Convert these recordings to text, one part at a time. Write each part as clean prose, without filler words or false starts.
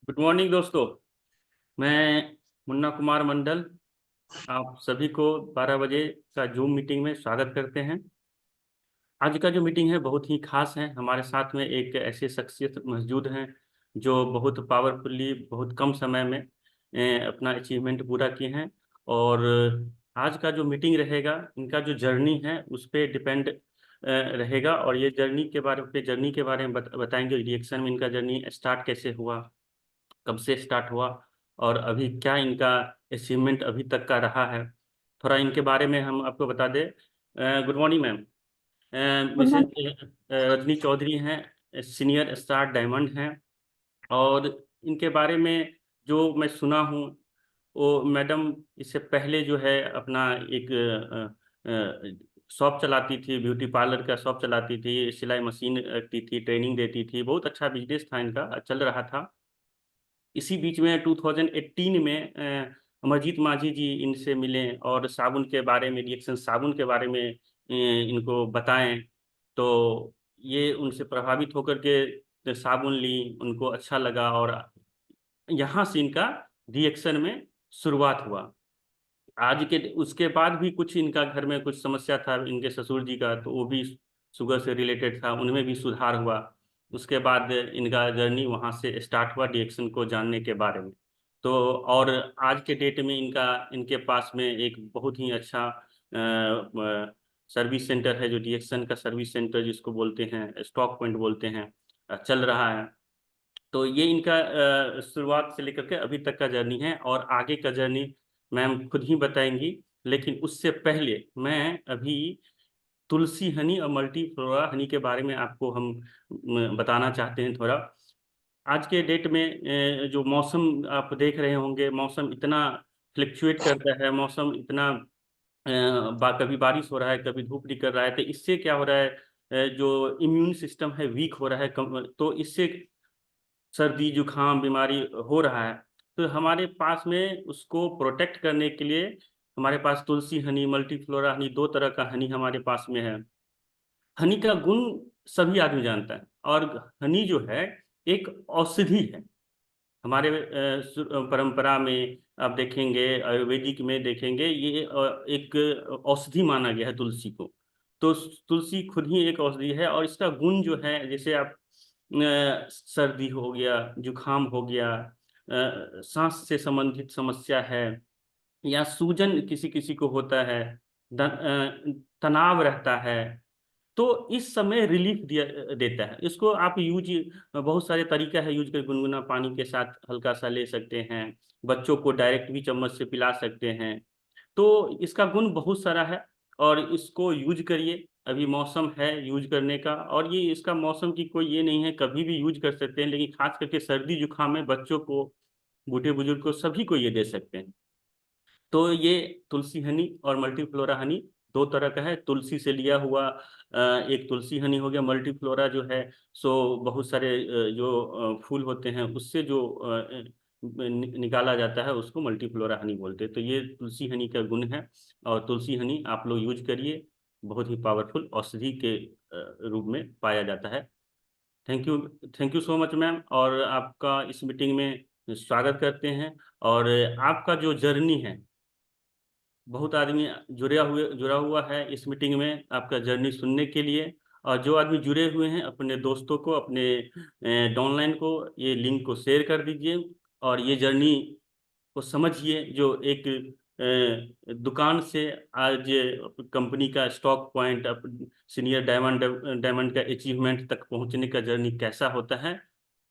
Good morning दोस्तों। मैं मुन्ना कुमार मंडल आप सभी को 12 बजे का जूम मीटिंग में स्वागत करते हैं। आज का जो मीटिंग है बहुत ही खास है। हमारे साथ में एक ऐसे शख्सियत मौजूद हैं जो बहुत पावरफुली बहुत कम समय में अपना अचीवमेंट पूरा किए हैं। और आज का जो मीटिंग रहेगा इनका जो जर्नी है उस पर डिपेंड रहेगा। और ये जर्नी के बारे में बताएंगे। रिएक्शन में इनका जर्नी स्टार्ट कैसे हुआ, कब से स्टार्ट हुआ और अभी क्या इनका अचीवमेंट अभी तक का रहा है, थोड़ा इनके बारे में हम आपको बता दें। Good morning ma'am. Mrs Rajni Chaudhary हैं, सीनियर स्टार डायमंड हैं। और इनके बारे में जो मैं सुना हूँ वो मैडम इससे पहले जो है अपना एक शॉप चलाती थी, ब्यूटी पार्लर का शॉप चलाती थी, सिलाई मशीन रखती थी, ट्रेनिंग देती थी, बहुत अच्छा बिजनेस था इनका, चल रहा था। इसी बीच में 2018 में अमरजीत माझी जी इनसे मिले और साबुन के बारे में, रिएक्शन साबुन के बारे में इनको बताएं। तो ये उनसे प्रभावित होकर के साबुन ली, उनको अच्छा लगा और यहाँ से इनका रिएक्शन में शुरुआत हुआ। आज के उसके बाद भी कुछ इनका घर में कुछ समस्या था इनके ससुर जी का, तो वो भी शुगर से रिलेटेड था, उनमें भी सुधार हुआ। उसके बाद इनका जर्नी वहाँ से स्टार्ट हुआ रिएक्शन को जानने के बारे में। तो और आज के डेट में इनके पास में एक बहुत ही अच्छा सर्विस सेंटर है, जो रिएक्शन का सर्विस सेंटर जिसको बोलते हैं, स्टॉक पॉइंट बोलते हैं, चल रहा है। तो ये इनका शुरुआत से लेकर के अभी तक का जर्नी है और आगे का जर्नी मैम खुद ही बताएंगी। लेकिन उससे पहले मैं अभी तुलसी हनी और मल्टी फ्लोरा हनी के बारे में आपको हम बताना चाहते हैं थोड़ा। आज के डेट में जो मौसम आप देख रहे होंगे, मौसम इतना फ्लक्चुएट करता है, मौसम इतना कभी बारिश हो रहा है, कभी धूप निकल रहा है। तो इससे क्या हो रहा है, जो इम्यून सिस्टम है वीक हो रहा है, तो इससे सर्दी जुकाम बीमारी हो रहा है। तो हमारे पास में उसको प्रोटेक्ट करने के लिए हमारे पास तुलसी हनी, मल्टीफ्लोरा हनी, दो तरह का हनी हमारे पास में है। हनी का गुण सभी आदमी जानता है और हनी जो है एक औषधि है। हमारे परंपरा में आप देखेंगे, आयुर्वेदिक में देखेंगे, ये एक औषधि माना गया है तुलसी को। तो तुलसी खुद ही एक औषधि है और इसका गुण जो है, जैसे आप सर्दी हो गया, जुकाम हो गया, सांस से संबंधित समस्या है, या सूजन किसी किसी को होता है, तनाव रहता है, तो इस समय रिलीफ दिया देता है। इसको आप यूज, बहुत सारे तरीका है यूज कर, गुनगुना पानी के साथ हल्का सा ले सकते हैं, बच्चों को डायरेक्ट भी चम्मच से पिला सकते हैं। तो इसका गुण बहुत सारा है और इसको यूज करिए। अभी मौसम है यूज करने का, और ये इसका मौसम की कोई ये नहीं है, कभी भी यूज कर सकते हैं। लेकिन खास करके सर्दी जुकाम में बच्चों को, बूढ़े बुजुर्ग को, सभी को ये दे सकते हैं। तो ये तुलसी हनी और मल्टीफ्लोरा हनी दो तरह का है। तुलसी से लिया हुआ एक तुलसी हनी हो गया। मल्टीफ्लोरा जो है सो बहुत सारे जो फूल होते हैं उससे जो निकाला जाता है उसको मल्टीफ्लोरा हनी बोलते हैं। तो ये तुलसी हनी का गुण है और तुलसी हनी आप लोग यूज करिए, बहुत ही पावरफुल औषधि के रूप में पाया जाता है। Thank you, thank you so much ma'am, और आपका इस मीटिंग में स्वागत करते हैं। और आपका जो जर्नी है, बहुत आदमी जुड़ा हुआ है इस मीटिंग में आपका जर्नी सुनने के लिए। और जो आदमी जुड़े हुए हैं अपने दोस्तों को, अपने डाउनलाइन को ये लिंक को शेयर कर दीजिए और ये जर्नी को समझिए, जो एक दुकान से आज कंपनी का stock point, senior diamond diamond का अचीवमेंट तक पहुंचने का जर्नी कैसा होता है।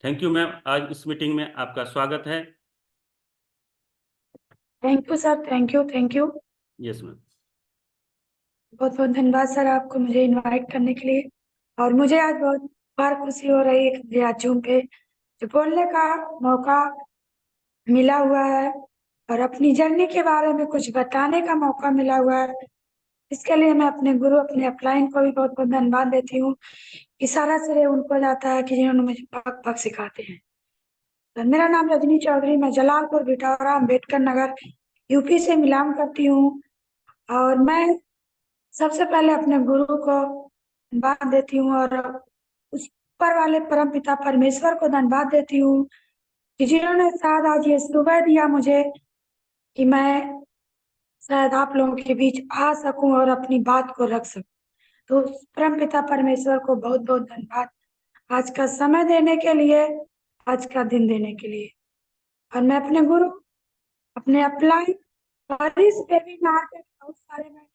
थैंक यू मैम, आज इस मीटिंग में आपका स्वागत है। Thank you sir, thank you, thank you. Yes ma'am. बहुत बहुत धन्यवाद सर आपको मुझे इनवाइट करने के लिए। और मुझे आज बहुत बार खुशी हो रही है कि मुझे आज जूम पे जो बोलने का मौका मिला हुआ है और अपनी जर्नी के बारे में कुछ बताने का मौका मिला हुआ है। इसके लिए मैं अपने गुरु, अपने अपलाइन को भी बहुत बहुत धन्यवाद देती हूँ। कि सारा श्रेय उनको जाता है कि जिन्होंने मुझे पग पग सिखाते हैं। तो मेरा नाम रजनी चौधरी, मैं जलालपुर बिठौरा अम्बेडकर नगर यूपी से बिलोंग करती हूँ। और मैं सबसे पहले अपने गुरु को धन्यवाद देती हूँ और उस ऊपर वाले परम पिता परमेश्वर को धन्यवाद देती हूँ कि जिन्होंने शायद आज ये सुबह दिया मुझे कि मैं शायद आप लोगों के बीच आ सकूं और अपनी बात को रख सकूं। तो परम पिता परमेश्वर को बहुत बहुत धन्यवाद आज का समय देने के लिए, आज का दिन देने के लिए। और मैं अपने गुरु, अपने अपलाइन और इस वेबिनार पे बहुत सारे, मैं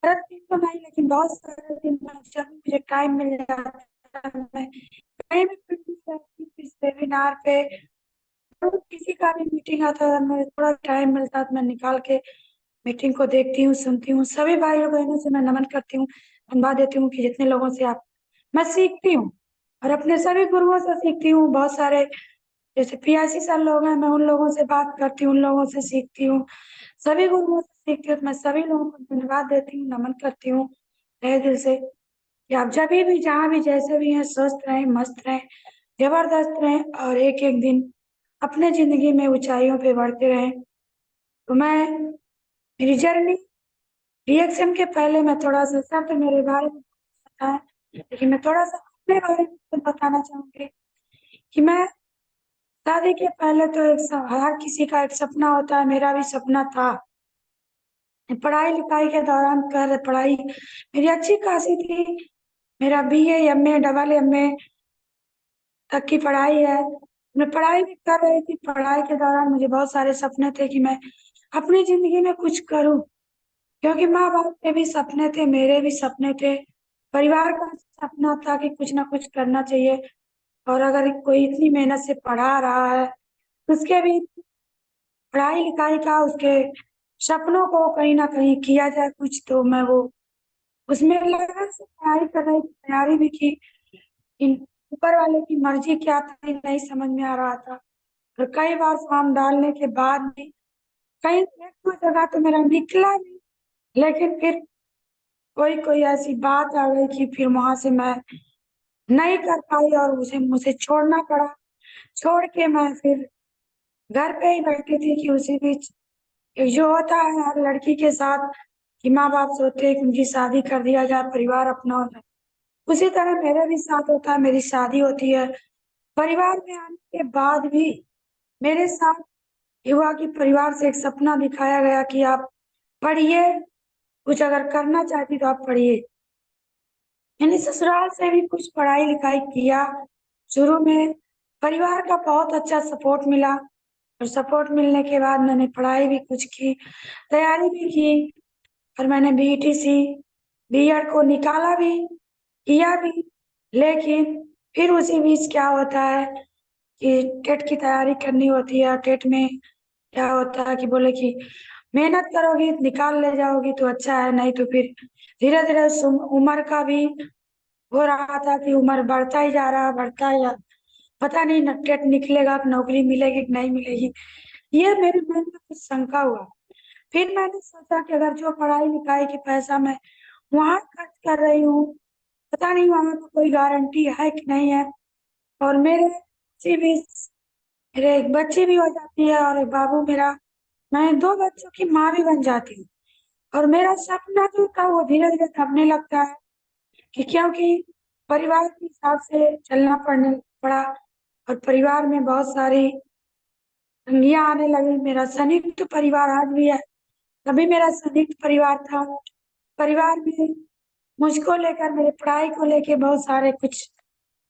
हर दिन तो नहीं लेकिन बहुत सारे दिन में जब मुझे टाइम मिल जाता है मैं कहीं भी प्रेजेंट रहती हूँ इस वेबिनार पे। तो किसी का भी मीटिंग आता है, मुझे थोड़ा टाइम मिलता है तो मैं निकाल के मीटिंग को देखती हूँ, सुनती हूँ। सभी भाइयों बहनों से मैं नमन करती हूँ, धन्यवाद देती हूँ कि जितने लोगों से आप मैं सीखती हूँ और अपने सभी गुरुओं से सीखती हूँ। बहुत सारे जैसे PIC सर लोग हैं, मैं उन लोगों से बात करती हूँ, उन लोगों से सीखती हूँ, सभी गुरुओं से सीखती हूँ। तो मैं सभी लोगों को धन्यवाद देती हूँ, नमन करती हूँ तहे दिल से कि आप जब भी जहाँ भी जैसे भी हैं स्वस्थ रहें, मस्त रहें, जबरदस्त रहें और एक एक दिन अपने जिंदगी में ऊंचाइयों पे बढ़ते रहें। तो मैं मेरी जर्नी रिएक्शन के पहले मैं थोड़ा सा शब्द मेरे बारे में बताया, लेकिन मैं थोड़ा सा अपने बारे में कुछ बताना चाहूंगी कि मैं शादी के पहले तो हर किसी का एक सपना होता है, मेरा भी सपना था। पढ़ाई लिखाई के दौरान कर पढ़ाई मेरी अच्छी खासी थी। मेरा BA MA AA तक की पढ़ाई है। मैं पढ़ाई भी कर रही थी, पढ़ाई के दौरान मुझे बहुत सारे सपने थे कि मैं अपनी जिंदगी में कुछ करूं, क्योंकि माँ बाप के भी सपने थे, मेरे भी सपने थे, परिवार का सपना था कि कुछ ना कुछ करना चाहिए। और अगर कोई इतनी मेहनत से पढ़ा रहा है तो उसके भी पढ़ाई लिखाई का, उसके सपनों को कहीं ना कहीं किया जाए कुछ। तो मैं वो उसमें लगन से पढ़ाई कर रही थी, तैयारी भी की। इन ऊपर वाले की मर्जी क्या थी नहीं समझ में आ रहा था। और कई बार फॉर्म डालने के बाद भी कहीं एक दो जगह तो मेरा निकला नहीं, लेकिन फिर कोई कोई ऐसी बात आ गई कि फिर वहां से मैं नहीं कर पाई और उसे मुझे छोड़ना पड़ा। छोड़ के मैं फिर घर पे ही बैठी थी कि उसी बीच एक जो होता है हर लड़की के साथ कि माँ बाप सोचते हैं कि उनकी शादी कर दिया जाए, परिवार अपना हो जाए। उसी तरह मेरे भी साथ होता है, मेरी शादी होती है। परिवार में आने के बाद भी मेरे साथ युवा की परिवार से एक सपना दिखाया गया कि आप पढ़िए, कुछ अगर करना चाहती तो आप पढ़िए। मैंने ससुराल से भी कुछ पढ़ाई लिखाई किया। शुरू में परिवार का बहुत अच्छा सपोर्ट मिला और सपोर्ट मिलने के बाद मैंने पढ़ाई भी कुछ की, तैयारी भी की और मैंने BTC B.Ed को निकाला भी, किया भी। लेकिन फिर उसी बीच क्या होता है कि टेट की तैयारी करनी होती है। टेट में क्या होता है कि बोले कि मेहनत करोगी निकाल ले जाओगी तो अच्छा है, नहीं तो फिर धीरे धीरे उम्र का भी हो रहा था कि उम्र बढ़ता ही जा रहा, बढ़ता ही जा, पता नहीं टेट निकलेगा कि नौकरी मिलेगी कि नहीं मिलेगी। ये मेरे मन में कुछ शंका हुआ। फिर मैंने सोचा कि अगर जो पढ़ाई लिखाई की पैसा मैं वहां खर्च कर रही हूँ, पता नहीं वहां पर कोई गारंटी है कि नहीं है। और मेरे इसी बीच मेरे एक बच्ची भी हो जाती है और एक बाबू मेरा, मैं दो बच्चों की माँ भी बन जाती हूँ। और मेरा सपना जो था वो धीरे धीरे थमने लगता है कि क्योंकि परिवार के हिसाब से चलना पड़ने पड़ा और परिवार में बहुत सारी तंगियां आने लगी। मेरा संयुक्त परिवार आज भी है, तभी मेरा संयुक्त परिवार था। परिवार में मुझको लेकर, मेरे पढ़ाई को लेकर बहुत सारे कुछ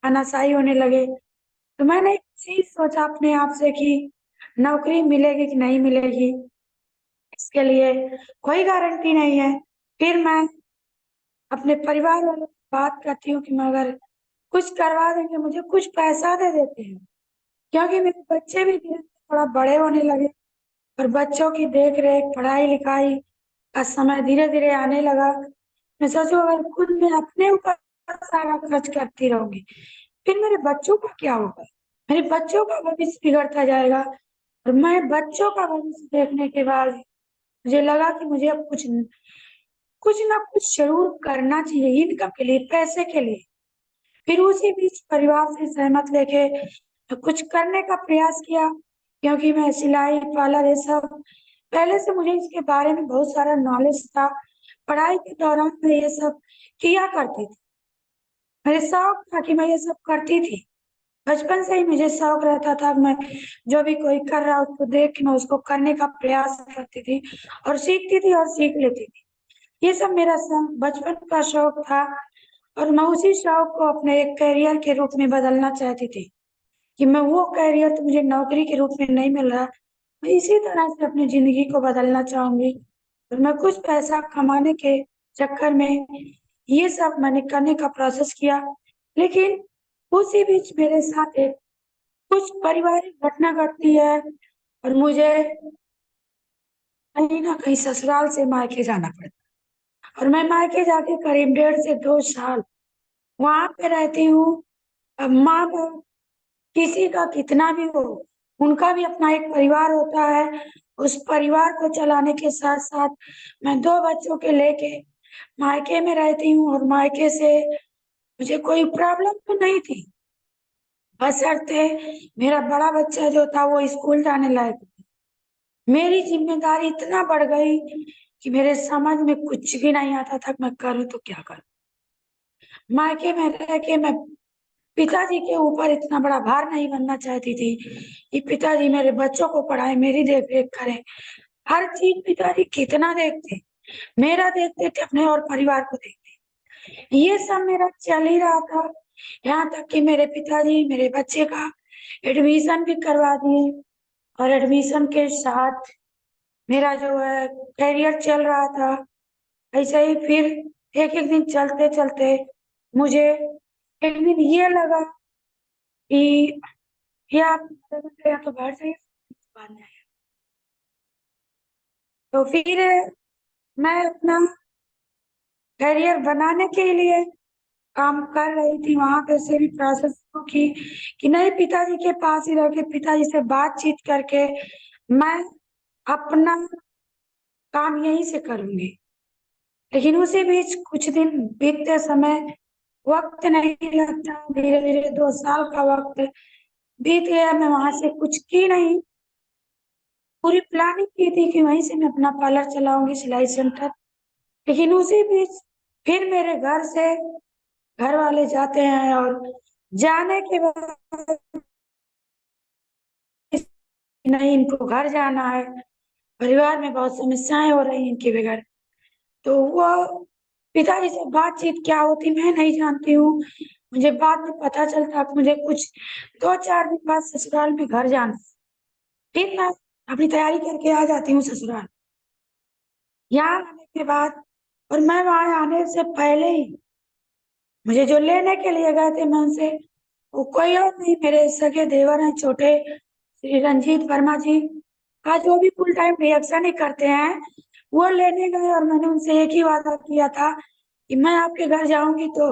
अनासाई होने लगे। तो मैंने एक चीज सोचा अपने आप से कि नौकरी मिलेगी कि नहीं मिलेगी इसके लिए कोई गारंटी नहीं है। फिर मैं अपने परिवार वालों से बात करती हूँ कि मैं अगर कुछ करवा देंगे मुझे कुछ पैसा दे देते हैं, क्योंकि मेरे बच्चे भी धीरे धीरे थोड़ा बड़े होने लगे और बच्चों की देख रेख पढ़ाई लिखाई का समय धीरे धीरे आने लगा। मैं सोचू अगर खुद मैं अपने ऊपर सारा खर्च करती रहूंगी फिर मेरे बच्चों का क्या होगा, मेरे बच्चों का भविष्य बिगड़ता जाएगा। और मैं बच्चों का भविष्य देखने के बाद मुझे लगा कि मुझे अब कुछ ना कुछ जरूर करना चाहिए इनकम के लिए, पैसे के लिए। फिर उसी बीच परिवार से सहमत लेके कुछ करने का प्रयास किया, क्योंकि मैं सिलाई पार्लर ये सब पहले से मुझे इसके बारे में बहुत सारा नॉलेज था। पढ़ाई के दौरान मैं ये सब किया करती थी, मेरे शौक था कि मैं ये सब करती थी। बचपन से ही मुझे शौक रहता था। मैं जो भी कोई कर रहा उसको देख के मैं उसको करने का प्रयास करती थी और सीखती थी और सीख लेती थी। ये सब मेरा शौक, बचपन का शौक था। और मैं उसी शौक को अपने एक करियर के रूप में बदलना चाहती थी कि मैं वो करियर तो मुझे नौकरी के रूप में नहीं मिल रहा, मैं इसी तरह से अपनी जिंदगी को बदलना चाहूंगी। और मैं कुछ पैसा कमाने के चक्कर में ये सब मैंने करने का प्रोसेस किया। लेकिन उसी बीच मेरे साथ एक कुछ पारिवारिक घटना घटती है और मुझे कहीं ना कहीं ससुराल से मायके जाना पड़ता। और मैं मायके जाके करीब 1.5 से 2 साल वहां पे रहती हूँ। अब माँ बाप किसी का कितना भी हो, उनका भी अपना एक परिवार होता है। उस परिवार को चलाने के साथ साथ मैं 2 बच्चों के लेके मायके में रहती हूँ। और मायके से मुझे कोई प्रॉब्लम तो नहीं थी, बशर्ते मेरा बड़ा बच्चा जो था वो स्कूल जाने लायक। मेरी जिम्मेदारी इतना बढ़ गई कि मेरे समझ में कुछ भी नहीं आता था कि मैं करूँ तो क्या करूँ। मायके में रह के मैं पिताजी के ऊपर इतना बड़ा भार नहीं बनना चाहती थी कि पिताजी मेरे बच्चों को पढ़ाए, मेरी देख रेख करें। हर चीज पिताजी कितना देखते, मेरा देखते थे, अपने और परिवार को देखते। ये सब मेरा चल ही रहा था। यहाँ तक कि मेरे पिताजी मेरे बच्चे का एडमिशन भी करवा दिए। और एडमिशन के साथ मेरा जो है करियर चल रहा था ऐसे ही। फिर एक एक दिन चलते चलते मुझे एक दिन ये लगा कि या या तो बाहर से बाद में आया। तो फिर मैं अपना करियर बनाने के लिए काम कर रही थी। वहां पे से भी प्रोसेस की कि नहीं, पिताजी के पास ही रह के पिताजी से बातचीत करके मैं अपना काम यहीं से करूंगी। लेकिन उसी बीच कुछ दिन बीतते समय वक्त नहीं लगता, धीरे धीरे 2 साल का वक्त बीत गया। मैं वहां से कुछ की नहीं, पूरी प्लानिंग की थी कि वहीं से मैं अपना पार्लर चलाऊंगी, सिलाई सेंटर। लेकिन उसी बीच फिर मेरे घर से घर वाले जाते हैं और जाने के बाद नहीं, इनको घर जाना है, परिवार में बहुत समस्याएं हो रही हैं इनके बगैर। तो वो पिताजी से बातचीत क्या होती मैं नहीं जानती हूँ। मुझे बाद में पता चलता कि मुझे कुछ 2-4 दिन बाद ससुराल में घर जाना है। फिर मैं अपनी तैयारी करके आ जाती हूँ ससुराल। यहाँ आने के बाद और मैं वहां आने से पहले ही मुझे जो लेने के लिए गए थे मैं उनसे, वो कोई और नहीं, मेरे सगे देवर हैं छोटे, श्री रंजीत वर्मा जी। आज वो भी फुल टाइम रिएक्शन ही करते हैं। वो लेने गए और मैंने उनसे एक ही वादा किया था कि मैं आपके घर जाऊंगी तो,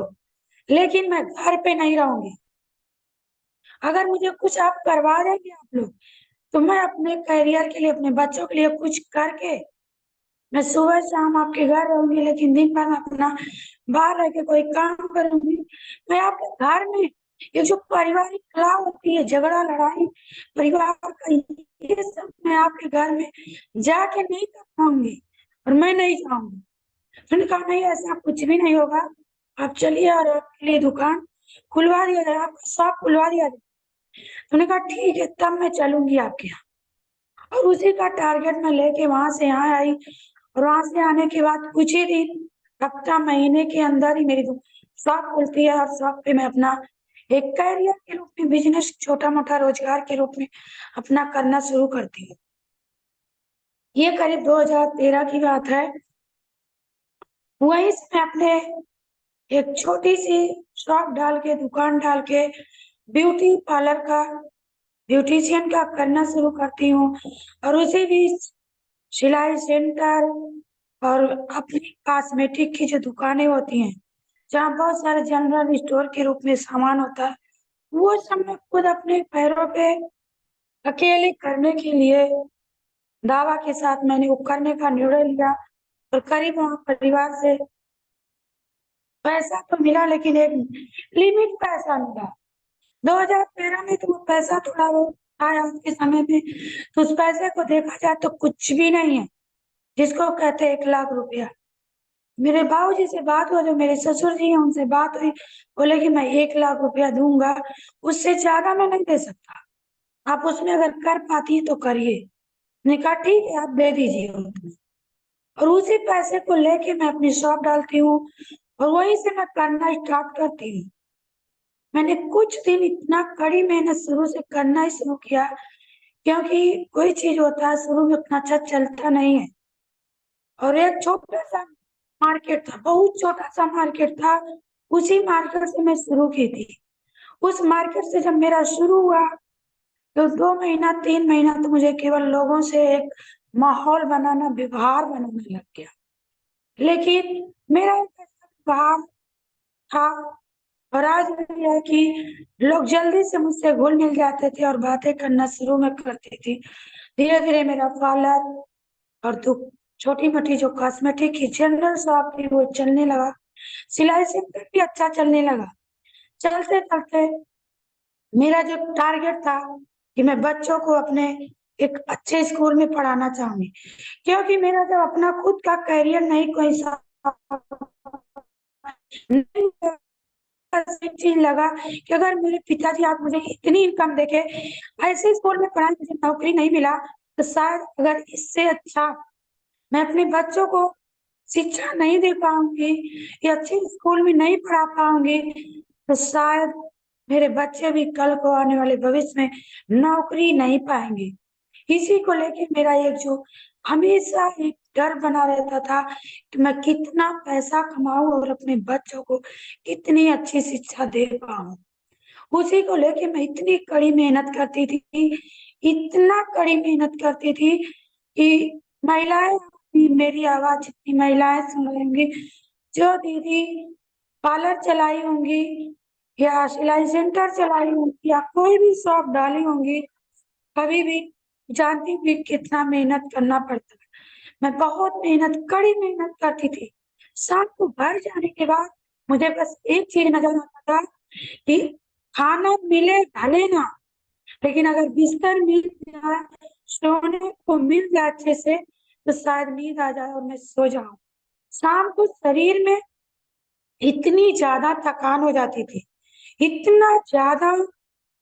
लेकिन मैं घर पे नहीं रहूंगी। अगर मुझे कुछ आप करवा देंगे आप लोग तो मैं अपने करियर के लिए, अपने बच्चों के लिए कुछ करके मैं सुबह शाम आपके घर रहूंगी, लेकिन दिन भर मैं अपना बाहर रह के कोई काम करूंगी। मैं आपके घर में ये जो पारिवारिक कलह होती है, झगड़ा लड़ाई परिवार का, ये सब मैं आपके घर में जाके नहीं कर पाऊंगी और मैं नहीं जाऊंगी। मैंने कहा नहीं, ऐसा कुछ भी नहीं होगा, आप चलिए और आपके लिए दुकान खुलवा दिया जाए, आपका शॉप खुलवा दिया जाए। मैंने कहा ठीक है, तब मैं चलूंगी आपके यहाँ। और उसी का टारगेट मैं लेके वहां से यहाँ आई। और वहां से आने के बाद कुछ ही दिन, हफ्ता महीने के अंदर ही मेरी शॉप खुलती है। और शॉप पे मैं अपना एक कैरियर के रूप में, बिजनेस, छोटा मोटा रोजगार के रूप में अपना करना शुरू करती हूँ। ये करीब 2013 की बात है। वहीं से मैं अपने एक छोटी सी शॉप डाल के, दुकान डाल के ब्यूटी पार्लर का, ब्यूटिशियन का करना शुरू करती हूँ। और उसी बीच सिलाई सेंटर और अपनी कॉस्मेटिक की जो दुकानें होती हैं जहाँ बहुत सारे जनरल स्टोर के रूप में सामान होता है, वो सब मैं खुद अपने पैरों पे अकेले करने के लिए दावा के साथ मैंने वो करने का निर्णय लिया। और करीब वहाँ परिवार से पैसा तो मिला, लेकिन एक लिमिट पैसा मिला। 2013 में तो वो पैसा थोड़ा बहुत आया आज के समय में, तो उस पैसे को देखा जाए तो कुछ भी नहीं है, जिसको कहते हैं 1 लाख रुपया। मेरे बाबूजी से बात हुआ, जो मेरे ससुर जी हैं उनसे बात हुई, बोले कि मैं 1 लाख रुपया दूंगा, उससे ज्यादा मैं नहीं दे सकता, आप उसमें अगर कर पाती है तो करिए। मैंने कहा ठीक है, आप दे दीजिए उतना। और उसी पैसे को लेके मैं अपनी शॉप डालती हूँ, और वहीं से मैं करना स्टार्ट करती हूँ। मैंने कुछ दिन इतना कड़ी मेहनत शुरू से करना ही शुरू किया, क्योंकि कोई चीज होता है शुरू में उतना अच्छा चलता नहीं है। और एक छोटा सा मार्केट था, बहुत छोटा सा मार्केट था, उसी मार्केट से मैं शुरू की थी। उस मार्केट से जब मेरा शुरू हुआ, तो 2 महीना 3 महीना तो मुझे केवल लोगों से एक माहौल बनाना, व्यवहार बनाना लग गया। लेकिन मेरा एक ऐसा व्यवहार था, और आज भी है, कि लोग जल्दी से मुझसे घुल मिल जाते थे और बातें करना शुरू में करती थी। धीरे धीरे मेरा पार्लर और तो छोटी मोटी जो कॉस्मेटिक की जनरल शॉप थी वो चलने लगा। सिलाई सेंटर भी अच्छा चलने लगा। चलते चलते मेरा जो टारगेट था कि मैं बच्चों को अपने एक अच्छे स्कूल में पढ़ाना चाहूंगी, क्योंकि मेरा जब अपना खुद का करियर नहीं कोई सा नहीं, एक चीज लगा कि अगर मेरे पिताजी आज मुझे इतनी इनकम देके ऐसे स्कूल में पढ़ाए, मुझे नौकरी नहीं मिला, तो शायद अगर इससे अच्छा मैं अपने बच्चों को शिक्षा नहीं दे पाऊंगी या अच्छे स्कूल में नहीं पढ़ा पाऊंगी, तो शायद मेरे बच्चे भी कल को आने वाले भविष्य में नौकरी नहीं पाएंगे। इसी को लेके मेरा एक जो हमेशा एक डर बना रहता था कि मैं कितना पैसा कमाऊं और अपने बच्चों को कितनी अच्छी शिक्षा दे पाऊं। उसी को लेके मैं इतनी कड़ी मेहनत करती थी, इतना कड़ी मेहनत करती थी कि महिलाएं भी मेरी आवाज जितनी महिलाएं सुन लेंगी, जो दीदी पार्लर चलाई होंगी या सिलाई सेंटर चलाई होंगी या कोई भी शॉप डाली होंगी, कभी भी जानती भी कितना मेहनत करना पड़ता है। मैं बहुत मेहनत, कड़ी मेहनत करती थी। शाम को घर जाने के बाद मुझे बस एक चीज नजर आता था कि खाना मिले भले ना, लेकिन अगर बिस्तर मिल जाए, सोने को मिल जाए अच्छे से, तो शायद नींद आ जाए और मैं सो जाऊं। शाम को शरीर में इतनी ज्यादा थकान हो जाती थी, इतना ज्यादा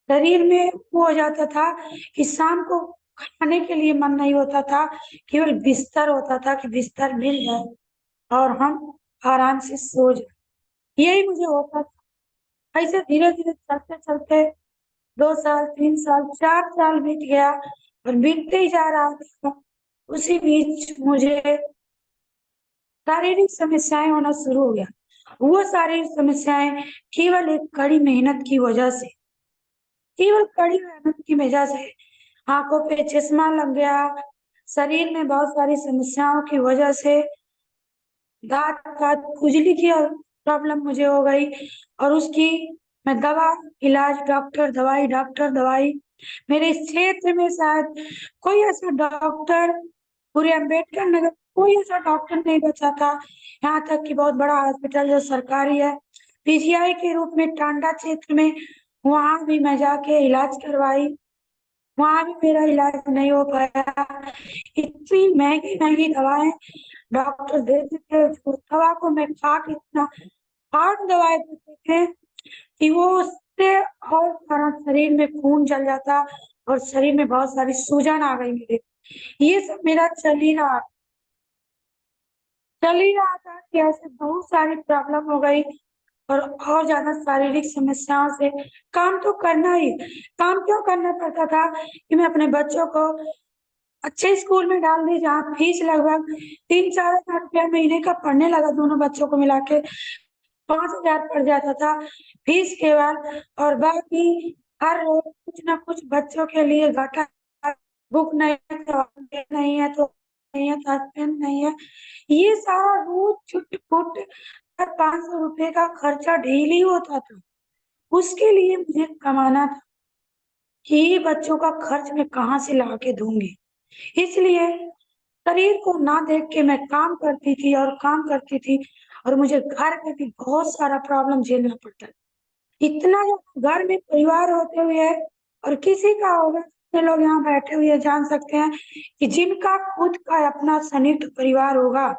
शरीर में वो हो जाता था कि शाम को खाने के लिए मन नहीं होता था, केवल बिस्तर होता था कि बिस्तर मिल जाए और हम आराम से सो जाए। यही मुझे होता था। ऐसे धीरे धीरे चलते चलते 2 साल 3 साल 4 साल बीत गया, और बीतते ही जा रहा था। उसी बीच मुझे शारीरिक समस्याएं होना शुरू हो गया। वो शारीरिक समस्याएं केवल एक कड़ी मेहनत की वजह से, केवल कड़ी मेहनत की वजह से आंखों पे चश्मा लग गया, शरीर में बहुत सारी समस्याओं की वजह से दांत का खुजली की प्रॉब्लम मुझे हो गई, और उसकी मैं दवा, इलाज, डॉक्टर दवाई, डॉक्टर दवाई। मेरे इस क्षेत्र में शायद कोई ऐसा डॉक्टर, पूरे अम्बेडकर नगर कोई ऐसा डॉक्टर नहीं बचा था। यहाँ तक कि बहुत बड़ा हॉस्पिटल जो सरकारी है, पीजीआई के रूप में टांडा क्षेत्र में, वहां भी मैं जाके इलाज करवाई, वहां भी मेरा इलाज नहीं हो पाया। इतनी महंगी महंगी दवाएं डॉक्टर देते थे, उस दवा को मैं खा के इतना हार्ड दवाएं देते थे कि वो उससे और सारा शरीर में खून जल जाता, और शरीर में बहुत सारी सूजन आ गई मेरे। ये सब मेरा चल ही रहा था कि ऐसे बहुत सारी प्रॉब्लम हो गई, और ज्यादा शारीरिक समस्याओं से काम तो करना ही, काम क्यों करना पड़ता था कि मैं अपने बच्चों को अच्छे स्कूल में डाल दी, जहाँ फीस लगभग 3-4 हजार रुपया महीने का पढ़ने लगा, दोनों बच्चों को मिला के 5 हजार पड़ जाता था फीस केवल। और बाकी हर रोज कुछ ना कुछ बच्चों के लिए घटा, बुक नहीं है तो नहीं है, तो नहीं है तो पेन नहीं है, ये सारा रोज छुट पुट 500 रुपये का खर्चा डेली होता था। उसके लिए मुझे कमाना था कि बच्चों का खर्च मैं कहाँ से ला के दूंगी। इसलिए शरीर को ना देख के मैं काम करती थी और काम करती थी, और मुझे घर में भी बहुत सारा प्रॉब्लम झेलना पड़ता था। इतना घर में परिवार होते हुए, और किसी का होगा, जितने लोग यहाँ बैठे हुए जान सकते हैं कि जिनका खुद का अपना संयुक्त परिवार होगा,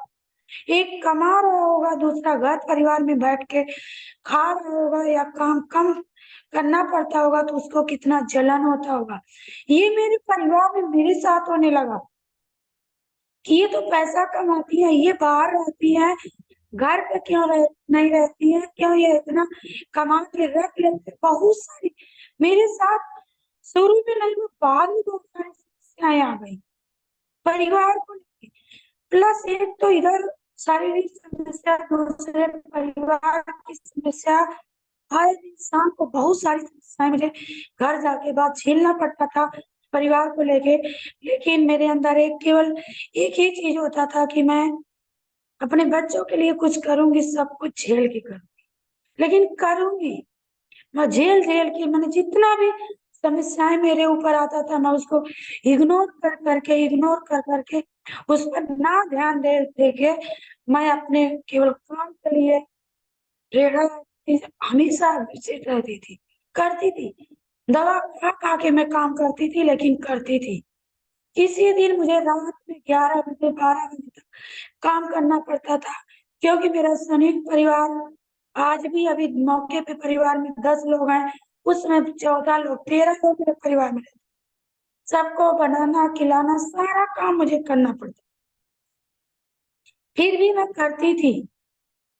एक कमा रहा होगा, दूसरा घर परिवार में बैठ के खा रहा होगा, या काम कम करना पड़ता होगा तो उसको कितना जलन होता होगा। ये मेरे परिवार में मेरे साथ होने लगा कि ये तो पैसा कमाती है, ये बाहर रहती है, घर पे क्यों नहीं रहती है, क्यों ये इतना कमा के रख लेते हैं? बहुत सारी मेरे साथ शुरू में नहीं, वो बाद में बहुत सारी समस्याएं आ गई परिवार को लेके। प्लस एक तो इधर शारीरिक समस्या, दूसरे परिवार की समस्या, हर इंसान को बहुत सारी समस्याएं मुझे घर जाके बाद झेलना पड़ता था परिवार को लेके। लेकिन मेरे अंदर एक केवल एक ही चीज होता था कि मैं अपने बच्चों के लिए कुछ करूंगी, सब कुछ झेल के करूंगी, लेकिन करूंगी। मैं झेल झेल के, मैंने जितना भी समस्याएं मेरे ऊपर आता था मैं उसको इग्नोर कर करके उस पर ना ध्यान दे के मैं अपने केवल काम के लिए प्रेरणा हमेशा विकसित रहती थी, करती थी। दवा खा खा के मैं काम करती थी, लेकिन करती थी। किसी दिन मुझे रात में 11 बजे 12 बजे तक काम करना पड़ता था, क्योंकि मेरा संयुक्त परिवार आज भी, अभी मौके पे परिवार में 10 लोग हैं, उसमें 14 लोग 13 लोग मेरे परिवार में रहते। सबको बनाना खिलाना सारा काम मुझे करना पड़ता, फिर भी मैं करती थी।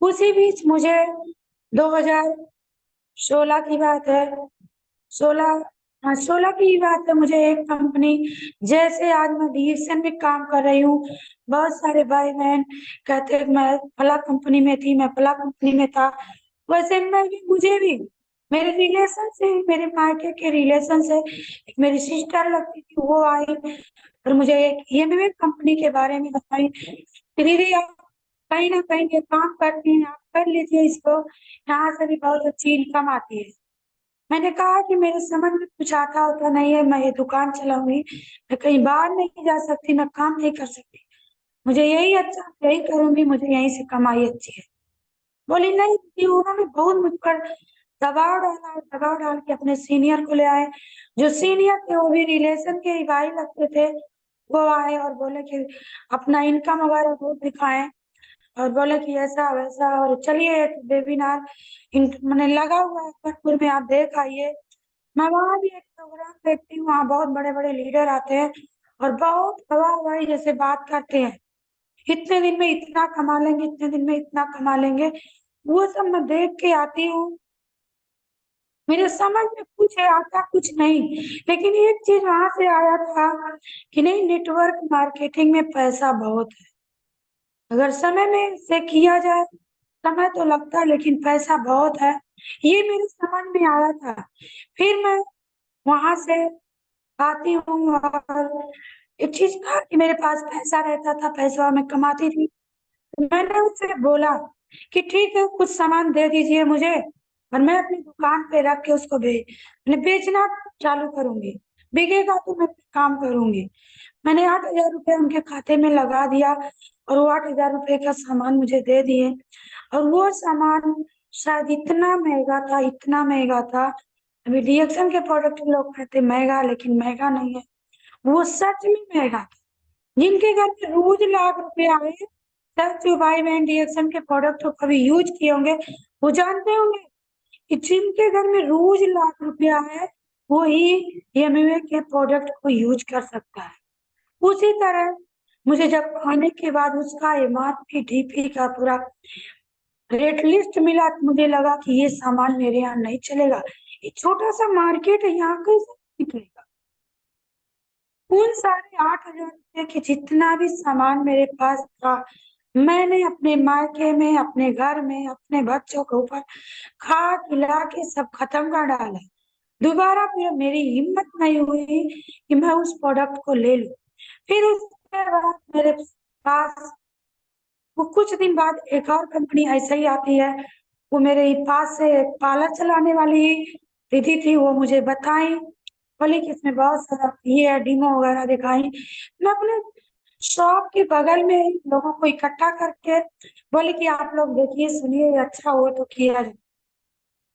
उसी बीच मुझे 2016 की बात है, 16, हाँ 16 की बात है, मुझे एक कंपनी, जैसे आज मैं डीएक्शन में काम कर रही हूँ, बहुत सारे भाई बहन कहते हैं मैं फला कंपनी में थी, मैं फला कंपनी में था, वैसे मैं भी, मुझे भी मेरे रिलेशन से, मेरे मायके के रिलेशन से एक मेरी सिस्टर लगती थी, वो आई और मुझे एक एमवे कंपनी के बारे में बताई कि दीदी आप कहीं ना कहीं ये काम करती हैं, आप कर लीजिए इसको, यहाँ से भी बहुत अच्छी इनकम आती है। मैंने कहा कि मेरे समझ में कुछ आता होता नहीं है, मैं ये दुकान चलाऊंगी, मैं कहीं बाहर नहीं जा सकती, मैं काम नहीं कर सकती, मुझे यही अच्छा, यही करूंगी, मुझे यहीं से कमाई अच्छी है। बोली नहीं दीदी, उन्होंने बहुत मुझ पर दबाव डाला, और दबाव डाल के अपने सीनियर को ले आए। जो सीनियर थे वो भी रिलेशन के ही भाई लगते थे, वो आए और बोले कि अपना इनकम वगैरह बहुत दिखाएं, और बोले कि ऐसा वैसा, और चलिए एक वेबिनार मैंने लगा हुआ है कानपुर में, आप देख आइए। मैं वहाँ भी एक प्रोग्राम देखती हूँ, वहाँ बहुत बड़े बड़े लीडर आते हैं और बहुत हवा हवाई जैसे बात करते हैं, इतने दिन में इतना कमा लेंगे, इतने दिन में इतना कमा लेंगे, वो सब मैं देख के आती हूँ। मेरे समझ में कुछ है, आता कुछ नहीं, लेकिन एक चीज वहां से आया था कि नहीं, नेटवर्क मार्केटिंग में पैसा बहुत है, अगर समय में से किया जाए, समय तो लगता है लेकिन पैसा बहुत है, ये मेरे समझ में आया था। फिर मैं वहां से आती हूँ और एक चीज था कि मेरे पास पैसा रहता था, पैसा मैं कमाती थी, तो मैंने उससे बोला कि ठीक है कुछ सामान दे दीजिए मुझे, और मैं अपनी दुकान पे रख के उसको मैं बेचना चालू करूंगी, बिकेगा तो मैं काम करूंगी। मैंने 8,000 रुपये उनके खाते में लगा दिया, और वो 8,000 रुपये का सामान मुझे दे दिए। और वो सामान शायद इतना महंगा था, इतना महंगा था, अभी रिएक्शन के प्रोडक्ट लोग कहते महंगा, लेकिन महंगा नहीं है, वो सच में महंगा था। जिनके घर में रोज लाख रुपए आए, सब जो भाई बहन रिएक्शन के प्रोडक्ट को कभी यूज किए होंगे, वो जानते होंगे कि जिनके घर में रोज लाख रुपया है, वो ही एमवे के प्रोडक्ट को यूज कर सकता है। उसी तरह मुझे जब खाने के बाद उसका एमआरपी डीपी का पूरा रेट लिस्ट मिला, तो मुझे लगा कि ये सामान मेरे यहाँ नहीं चलेगा, ये छोटा सा मार्केट है, यहाँ कैसे निकलेगा। उन साढ़े 8,000 रुपये के जितना भी सामान मेरे पास था, मैंने अपने मायके में, अपने घर में, अपने बच्चों के ऊपर खा खिला के सब खत्म कर डाला। दोबारा फिर मेरी हिम्मत नहीं हुई कि मैं उस प्रोडक्ट को ले लूं। फिर उसके बाद मेरे पास, वो कुछ दिन बाद एक और कंपनी ऐसे ही आती है, वो मेरे ही पास से पार्लर चलाने वाली ही दीदी थी, वो मुझे बताई, बोली कि इसमें बहुत सारा ये है, डीमो वगैरह दिखाई। मैं अपने शॉप के बगल में ही लोगों को इकट्ठा करके बोली कि आप लोग देखिए सुनिए, अच्छा हो तो किया जाए।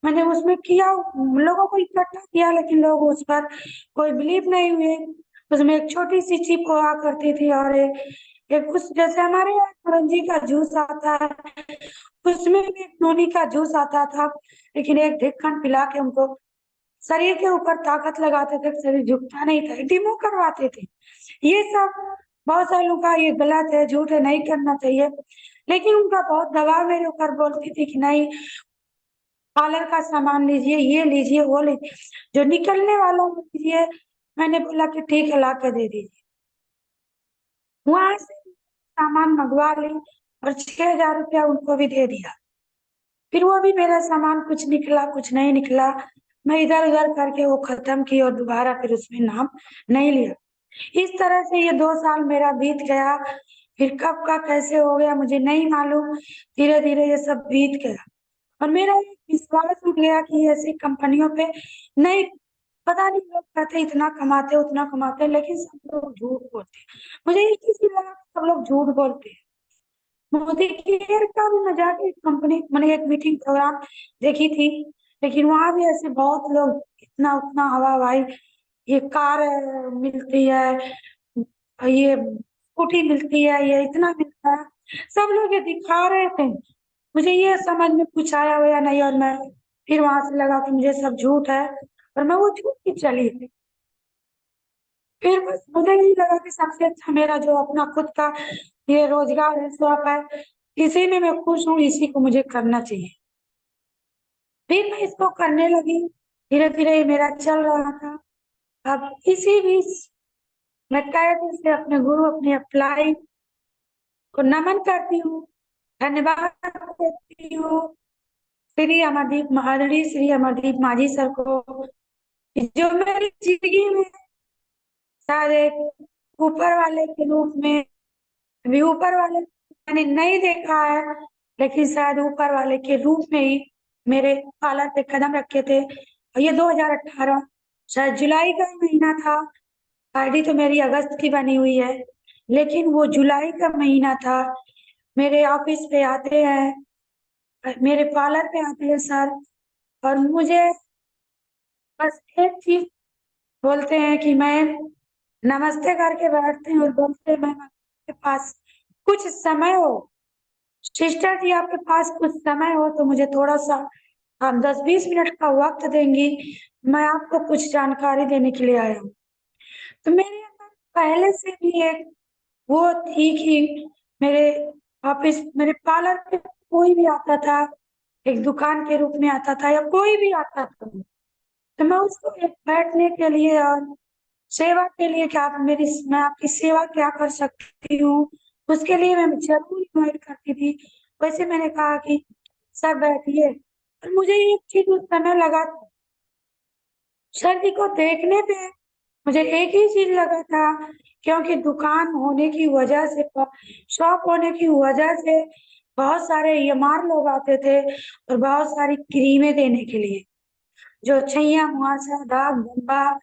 मैंने उसमें किया, लोगों को इकट्ठा किया, लेकिन लोग उस पर कोई बिलीव नहीं हुए। उसमें एक छोटी सी चिप हुआ करती थी और एक उस जैसे हमारे यहाँ नारंगी का जूस आता है, उसमें भी एक नोनी का जूस आता था, लेकिन एक ढक्कन पिला के उनको शरीर के ऊपर ताकत लगाते थे, शरीर झुकता नहीं था, डिमो करवाते थे। ये सब बहुत सारे लोगों का ये गलत है, झूठ है, नहीं करना चाहिए। लेकिन उनका बहुत दबाव मेरे ऊपर बोलती थी कि नहीं, पार्लर का सामान लीजिए, ये लीजिए, वो लीजिए, जो निकलने वाला वो लीजिए। मैंने बोला कि ठीक है, ला के दे दीजिए। वहां से सामान मंगवा ली और 6,000 रुपया उनको भी दे दिया। फिर वो भी मेरा सामान कुछ निकला कुछ नहीं निकला, मैं इधर उधर करके वो खत्म की और दोबारा फिर उसमें नाम नहीं लिया। इस तरह से ये 2 साल मेरा बीत गया। फिर कब का कैसे हो गया मुझे नहीं मालूम, धीरे धीरे ये सब बीत गया। और मेरा एक विश्वास उठ गया कि ऐसी कंपनियों पे नहीं, पता नहीं, लोग कहते इतना कमाते उतना कमाते, लेकिन सब लोग झूठ बोलते हैं। मुझे एक चीज लगा कि सब लोग झूठ बोलते हैं। मोदी केयर का भी मैं जाके एक कंपनी, मैंने एक मीटिंग प्रोग्राम देखी थी, लेकिन वहां भी ऐसे बहुत लोग इतना उतना हवा भाई, ये कार मिलती है, ये स्कूटी मिलती है, ये इतना मिलता है, सब लोग ये दिखा रहे थे। मुझे ये समझ में कुछ आया हुआ या नहीं, और मैं फिर वहां से लगा कि मुझे सब झूठ है, और मैं वो झूठ की चली गई। फिर बस मुझे यही लगा कि सबसे अच्छा मेरा जो अपना खुद का ये रोजगार है, शौक है, इसी में मैं खुश हूँ, इसी को मुझे करना चाहिए। फिर मैं इसको करने लगी, धीरे धीरे ये मेरा चल रहा था। अब इसी बीच मैं कई दिन से अपने गुरु, अपने अपलाइन को नमन करती हूँ, धन्यवाद देती हूँ श्री अमरदीप महारणी, श्री अमरदीप माझी सर को, जो मेरी जिंदगी में शायद एक ऊपर वाले के रूप में, अभी ऊपर वाले मैंने नहीं देखा है, लेकिन शायद ऊपर वाले के रूप में ही मेरे पार्लर पे कदम रखे थे। और ये 2018 शायद जुलाई का ही महीना था। आईडी तो मेरी अगस्त की बनी हुई है, लेकिन वो जुलाई का महीना था। मेरे ऑफिस पे आते हैं, मेरे पार्लर पे आते हैं सर, और मुझे बस एक चीज बोलते हैं कि मैं नमस्ते करके बैठते हैं और बोलते हैं, मैं आपके पास कुछ समय हो, सिस्टर जी आपके पास कुछ समय हो तो मुझे थोड़ा सा आप 10-20 मिनट का वक्त देंगी, मैं आपको कुछ जानकारी देने के लिए आया हूँ। तो मेरे अंदर पहले से भी एक वो थी कि मेरे ऑफिस, मेरे पार्लर पे कोई भी आता था, एक दुकान के रूप में आता था या कोई भी आता था, तो मैं उसको एक बैठने के लिए और सेवा के लिए कि आप मेरी, मैं आपकी सेवा क्या कर सकती हूँ, उसके लिए मैं जरूर इन्वाइट करती थी। वैसे मैंने कहा कि सर बैठिए, और मुझे एक चीज उस समय लगा, सर जी को देखने पे मुझे एक ही चीज लगा था, क्योंकि दुकान होने की वजह से, शॉप होने की वजह से बहुत सारे एमआर लोग आते थे और बहुत सारी क्रीमें देने के लिए, जो छैया मुहासा दाग धब्बा,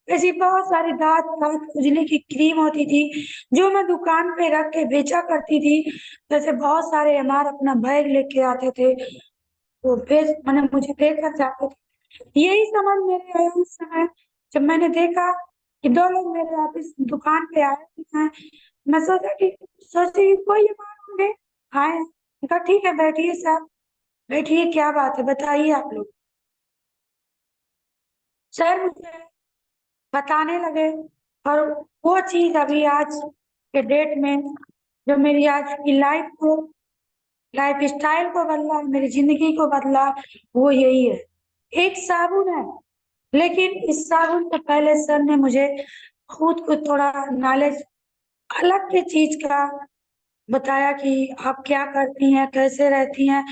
ऐसी बहुत सारी दांत दांत खुजली की क्रीम होती थी, जो मैं दुकान पे रख के बेचा करती थी। जैसे बहुत सारे एमआर अपना बैग लेके आते थे, वो बेच, मैंने मुझे देकर जाते थे। यही समझ मेरे आया उस समय, जब मैंने देखा कि 2 लोग मेरे ऑफिस दुकान पे आए हैं। मैं सोची कोई एमआर होंगे, आए हैं। मैंने कहा ठीक है, बैठिए साहब, बैठिए, क्या बात है बताइए आप लोग। सर मुझे बताने लगे, और वो चीज अभी आज के डेट में जो मेरी आज की लाइफ स्टाइल को बदला, मेरी जिंदगी को बदला, वो यही है। एक साबुन है, लेकिन इस साबुन से पहले सर ने मुझे खुद को थोड़ा नॉलेज अलग की चीज का बताया कि आप क्या करती हैं, कैसे रहती हैं,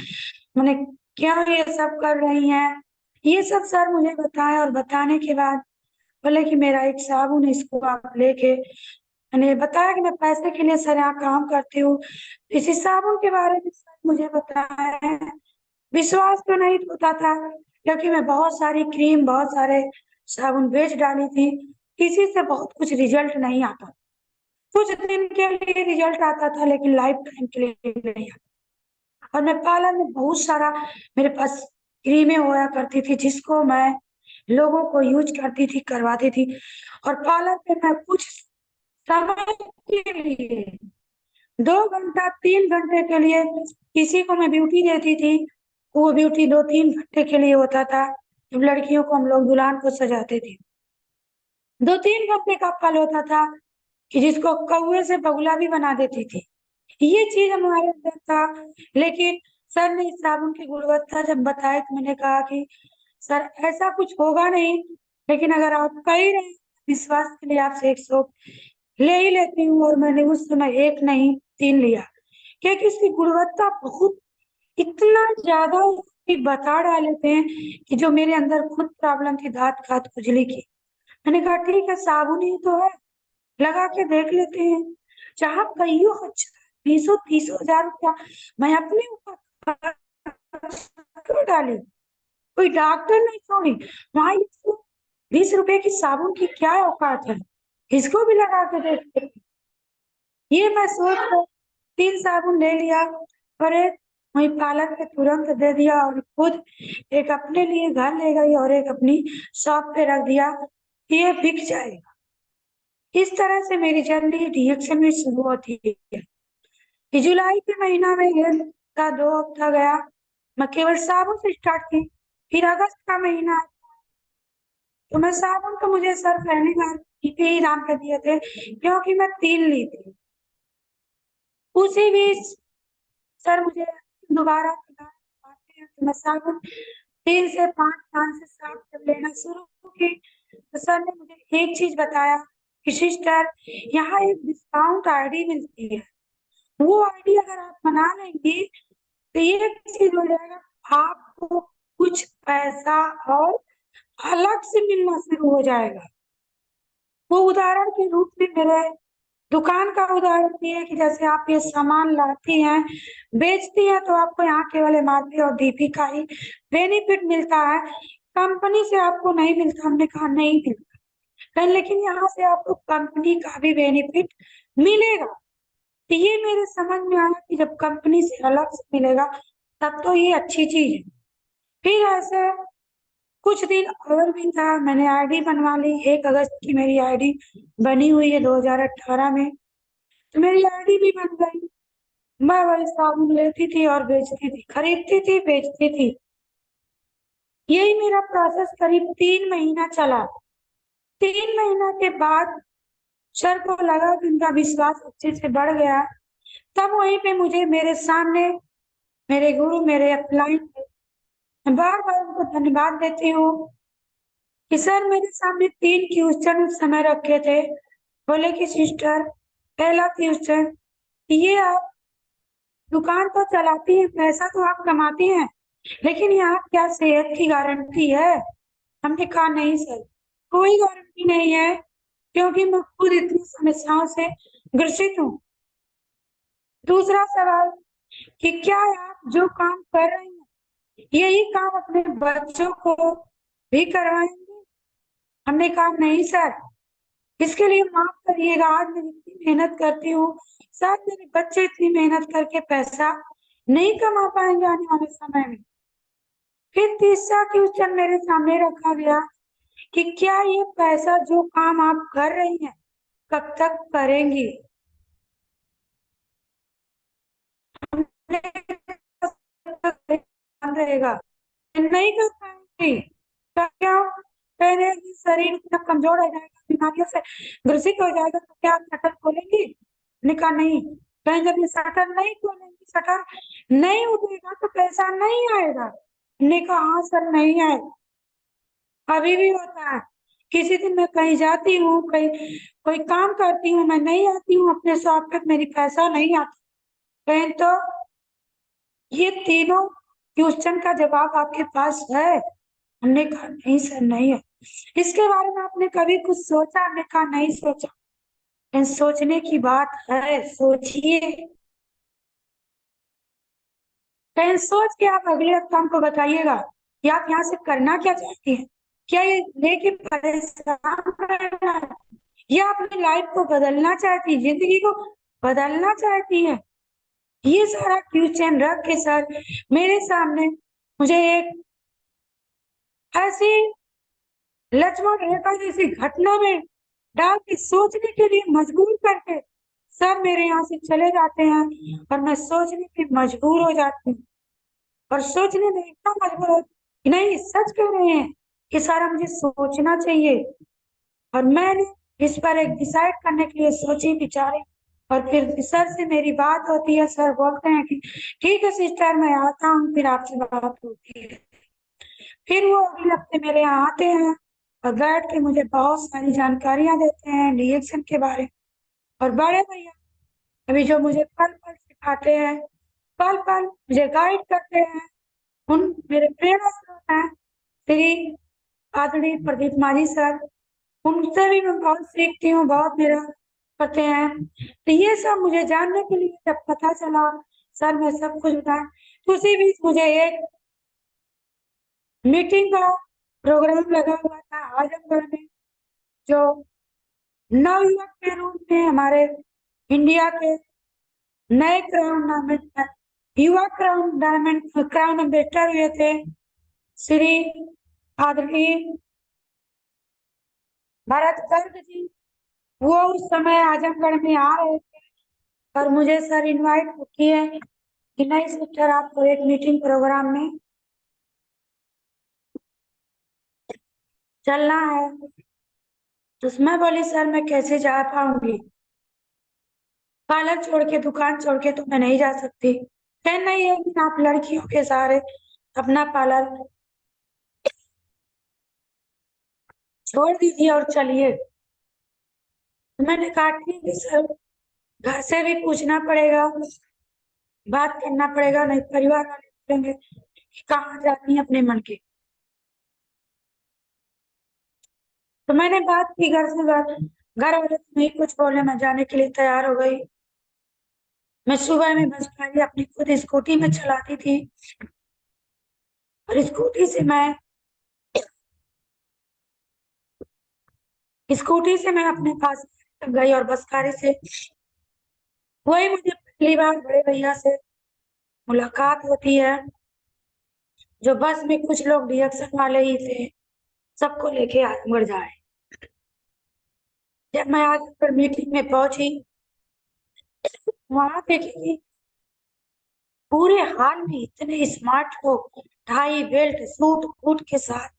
मैंने क्या ये सब कर रही हैं, ये सब सर मुझे बताया। और बताने के बाद बोले कि मेरा एक साबुन है, इसको आप लेके, मैंने बताया कि मैं पैसे के लिए सर यहाँ काम करती हूँ, इसी साबुन के बारे में सर मुझे बताया है। विश्वास तो नहीं होता था, क्योंकि मैं बहुत सारी क्रीम, बहुत सारे साबुन बेच डाली थी, किसी से बहुत कुछ रिजल्ट नहीं आता, कुछ दिन के लिए रिजल्ट आता था, लेकिन लाइफ टाइम के लिए नहीं आता। और मैं पार्लर में बहुत सारा, मेरे पास क्रीमें होया करती थी, जिसको मैं लोगों को यूज करती थी, करवाती थी। और पार्लर पे मैं कुछ समय के लिए 2 घंटा 3 घंटे के लिए किसी को मैं ब्यूटी देती थी, वो ब्यूटी 2-3 घंटे के लिए होता था। जब लड़कियों को हम लोग दुल्हन को सजाते थे, 2-3 घंटे का फल होता था कि जिसको कौवे से बगुला भी बना देती थी। ये चीज हमारे अंदर था। लेकिन सर ने इस साबुन की गुणवत्ता जब बताई तो मैंने कहा कि सर ऐसा कुछ होगा नहीं, लेकिन अगर आप कह ही रहे हैं, विश्वास के लिए आपसे 1 सोप ले ही लेती हूँ। और मैंने उस समय 1 नहीं 3 लिया, क्योंकि इसकी गुणवत्ता बहुत इतना ज्यादा उसकी बता डाले थे कि जो मेरे अंदर खुद प्रॉब्लम थी दांत खाज खुजली की। मैंने कहा ठीक है, साबुन ही तो है, लगा के देख लेते हैं। जहाँ कईयों अच्छा 20-30 हजार रुपया मैं अपने ऊपर खर्च क्यों डाली, कोई डॉक्टर नहीं छोड़ी, वहां 120 रुपए की साबुन की क्या औकात है, इसको भी लगा के देखते हैं। ये मैं सोच कर 3 साबुन ले लिया, और एक वही पार्लर पे तुरंत दे दिया, और खुद एक अपने लिए घर ले गई और एक अपनी शॉप पे रख दिया कि ये बिक जाएगा। इस तरह से मेरी जर्नी डीएक्शन में शुरू होती है कि जुलाई के महीना में हेल्थ का 2 हफ्ता गया, मैं केवल साबुन से स्टार्ट की। फिर अगस्त का महीना, तो मैं साबुन तो मुझे सर पहली बार इतने ही दाम पे दिए थे, क्योंकि मैं 3 ली थी। उसी बीच सर मुझे दोबारा आते हैं तो मैं साबुन 3 से 5 5 से 7 जब लेना शुरू की, तो सर ने मुझे एक चीज बताया कि सिस्टर, यहाँ एक डिस्काउंट आईडी मिलती है, वो आईडी अगर आप बना लेंगी तो ये चीज हो जाएगा, आपको कुछ पैसा और अलग से मिलना शुरू हो जाएगा। वो उदाहरण के रूप में मेरे दुकान का उदाहरण दिए कि जैसे आप ये सामान लाती हैं बेचती हैं, तो आपको यहाँ केवल एमआरपी और डीपी का ही बेनिफिट मिलता है, कंपनी से आपको नहीं मिलता। हमने कहा नहीं मिलता, लेकिन यहाँ से आपको कंपनी का भी बेनिफिट मिलेगा। तो ये मेरे समझ में आया कि जब कंपनी से अलग से मिलेगा तब तो ये अच्छी चीज है। फिर ऐसे कुछ दिन और भी था, मैंने आईडी बनवा ली। 1 अगस्त की मेरी आईडी बनी हुई है 2018 में, तो मेरी आईडी भी बन गई। मैं वही साबुन लेती थी और बेचती थी, खरीदती थी बेचती थी। यही मेरा प्रोसेस करीब 3 महीना चला। 3 महीना के बाद सर को लगा कि उनका विश्वास अच्छे से बढ़ गया। तब वहीं पे मुझे मेरे सामने मेरे गुरु मेरे अपलाइन, मैं बार बार उनको धन्यवाद देती हूँ कि सर मेरे सामने 3 क्वेश्चन उस समय रखे थे। बोले कि सिस्टर, पहला क्वेश्चन, ये आप दुकान तो चलाती हैं, पैसा तो आप कमाती हैं, लेकिन यहाँ क्या सेहत की गारंटी है? हमने कहा नहीं सर, कोई गारंटी नहीं है, क्योंकि मैं खुद इतनी समस्याओं से ग्रसित हूँ। दूसरा सवाल कि क्या आप जो काम कर रही हैं यही काम अपने बच्चों को भी करवाएंगे? हमने कहा नहीं सर, इसके लिए माफ करिएगा, आज मैं इतनी मेहनत करती हूँ, शायद मेरे बच्चे इतनी मेहनत करके पैसा नहीं कमा पाएंगे आने वाले समय में। फिर तीसरा क्वेश्चन मेरे सामने रखा गया कि क्या ये पैसा जो काम आप कर रही हैं कब तक करेंगी? हमने कहा, रहेगा, नहीं कर पाएंगी। तो क्या कहने कि शरीर इतना कमजोर हो जाएगा, बीमारियों से ग्रसित हो जाएगा, तो क्या आप शटर खोलेंगी? मैंने कहा नहीं। कहीं जब ये शटर नहीं खोलेंगी, शटर नहीं उठेगा तो पैसा नहीं आएगा। हमने कहा हाँ सर, नहीं आएगा। अभी भी होता है, किसी दिन मैं कहीं जाती हूँ, कहीं कोई काम करती हूँ, मैं नहीं आती हूँ अपने शॉप पे, मेरी पैसा नहीं आता। कहें तो ये तीनों क्वेश्चन का जवाब आपके पास है? हमने कहा नहीं सर, नहीं है। इसके बारे में आपने कभी कुछ सोचा? हमने कहा नहीं सोचा। लेकिन सोचने की बात है, सोचिए। कहीं सोच के आप अगले हफ्ते हमको बताइएगा कि आप यहाँ से करना क्या चाहती हैं। क्या ये लेके परेशान करना है, या अपनी लाइफ को बदलना चाहती है, जिंदगी को बदलना चाहती है? ये सारा क्वेश्चन रख के सर मेरे सामने मुझे एक ऐसी लक्ष्मण रेखा जैसी घटना में डाल के सोचने के लिए मजबूर करके सब मेरे यहाँ से चले जाते हैं और मैं सोचने पे मजबूर हो जाती हूँ, और सोचने में इतना मजबूर हो कि नहीं, सच कह रहे हैं, ये सारा मुझे सोचना चाहिए। और मैंने इस पर एक डिसाइड करने के लिए सोची विचारी, और फिर सर से मेरी बात होती है। सर बोलते हैं कि ठीक है सिस्टर, मैं आता हूँ, फिर आपसे बात होती है। फिर वो अगले हफ्ते मेरे यहाँ आते हैं और बैठ के मुझे बहुत सारी जानकारियां देते हैं रिएक्शन के बारे में। और बड़े भैया अभी जो मुझे पल पल सिखाते हैं, पल पल मुझे गाइड करते हैं, उन मेरे प्रेरणा स्रोत हैं श्री आदरणीय प्रदीप माली सर। उनसे भी मैं बहुत सीखती हूँ, बहुत मेरा करते हैं। तो ये सब मुझे जानने के लिए जब पता चला, सर मैं सब कुछ बताया, तो उसी बीच मुझे एक मीटिंग का प्रोग्राम लगा हुआ था आजमगढ़ में, जो नवयुवक के रूप में हमारे इंडिया के नए क्राउन डायमंड, युवा क्राउन डायमंड क्राउन अम्बेसडर हुए थे श्री आदरणीय भरत गर्ग जी। वो उस समय आजमगढ़ में आ रहे थे और मुझे सर इनवाइट किए कि नहीं सिस्टर, आपको एक मीटिंग प्रोग्राम में चलना है। तो मैं बोली सर मैं कैसे जा पाऊंगी, पार्लर छोड़ के, दुकान छोड़ के तो मैं नहीं जा सकती। कह नहीं, एक दिन आप लड़कियों के सहारे अपना पार्लर छोड़ दीजिए और चलिए। तो मैंने कहा ठीक है सर, घर से भी पूछना पड़ेगा, बात करना पड़ेगा, नहीं परिवार वाले बोलेंगे कि कहाँ जाती है अपने मन की। तो मैंने बात की घर से, घर वाले तो नहीं कुछ बोले, मैं जाने के लिए तैयार हो गई। मैं सुबह में बस खाली अपनी खुद स्कूटी में चलाती थी, और स्कूटी से मैं अपने पास तक गई, और बस गाड़ी से वही मुझे पहली बार बड़े भैया से मुलाकात होती है, जो बस में कुछ लोग रिएक्शन वाले ही थे, सबको लेके आजमगढ़ जाए। जब मैं आजमगढ़ मीटिंग में पहुंची, वहां देखी कि पूरे हॉल में इतने स्मार्ट लोग, टाई बेल्ट सूट बूट के साथ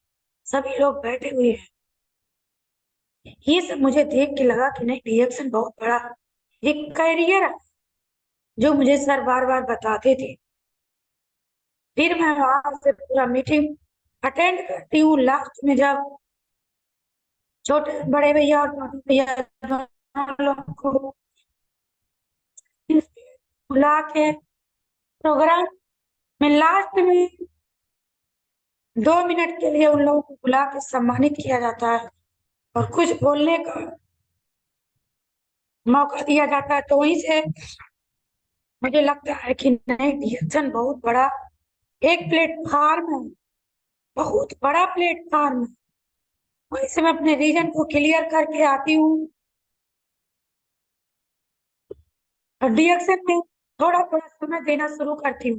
सभी लोग बैठे हुए हैं। ये सब मुझे देख के लगा कि नहीं, रिएक्शन बहुत बड़ा एक करियर है, जो मुझे सर बार बार बताते थे। फिर मैं वहां से पूरा मीटिंग अटेंड करती हूँ। लास्ट में जब छोटे बड़े भैया और छोटे भैया दोनों लोग को बुला के प्रोग्राम में लास्ट में 2 मिनट के लिए उन लोगों को बुला के सम्मानित किया जाता है और कुछ बोलने का मौका दिया जाता है, तो वहीं से मुझे लगता है कि नहीं, रिएक्शन बहुत बड़ा एक प्लेटफार्म है, बहुत बड़ा प्लेटफार्म है। वहीं से मैं अपने रीजन को क्लियर करके आती हूँ, और रिएक्शन में थोड़ा थोड़ा समय देना शुरू करती हूँ।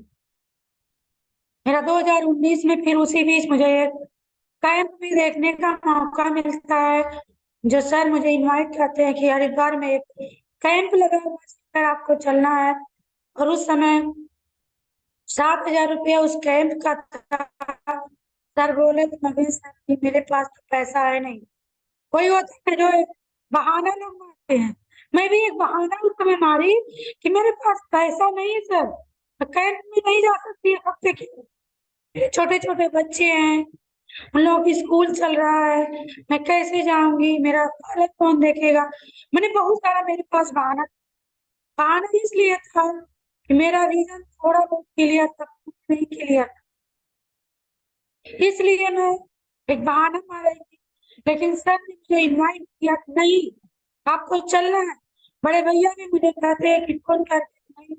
मेरा 2019 में फिर उसी बीच मुझे एक कैंप भी देखने का मौका मिलता है, जो सर मुझे इनवाइट करते हैं कि हरिद्वार में एक कैंप लगा हुआ है सर, आपको चलना है। और उस समय 7,000 रुपया उस कैंप का था। सर बोले तो मगर सर कि मेरे पास तो पैसा है नहीं। कोई होता है जो एक बहाना लोग मारते हैं, मैं भी एक बहाना उस समय मारी कि मेरे पास पैसा नहीं है सर, मैं कैंप में नहीं जा सकती हफ्ते के। मेरे छोटे छोटे बच्चे हैं, उन लोगों की स्कूल चल रहा है, मैं कैसे जाऊंगी, मेरा पालक कौन देखेगा। मैंने बहुत सारा मेरे पास बहाना, बहाना इसलिए था कि मेरा रीजन थोड़ा बहुत क्लियर था, कुछ नहीं क्लियर, इसलिए मैं एक बहाना मार रही थी। लेकिन सर ने मुझे इनवाइट किया कि नहीं, आपको चलना है। बड़े भैया भी मुझे कहते हैं कि फोन करके, नहीं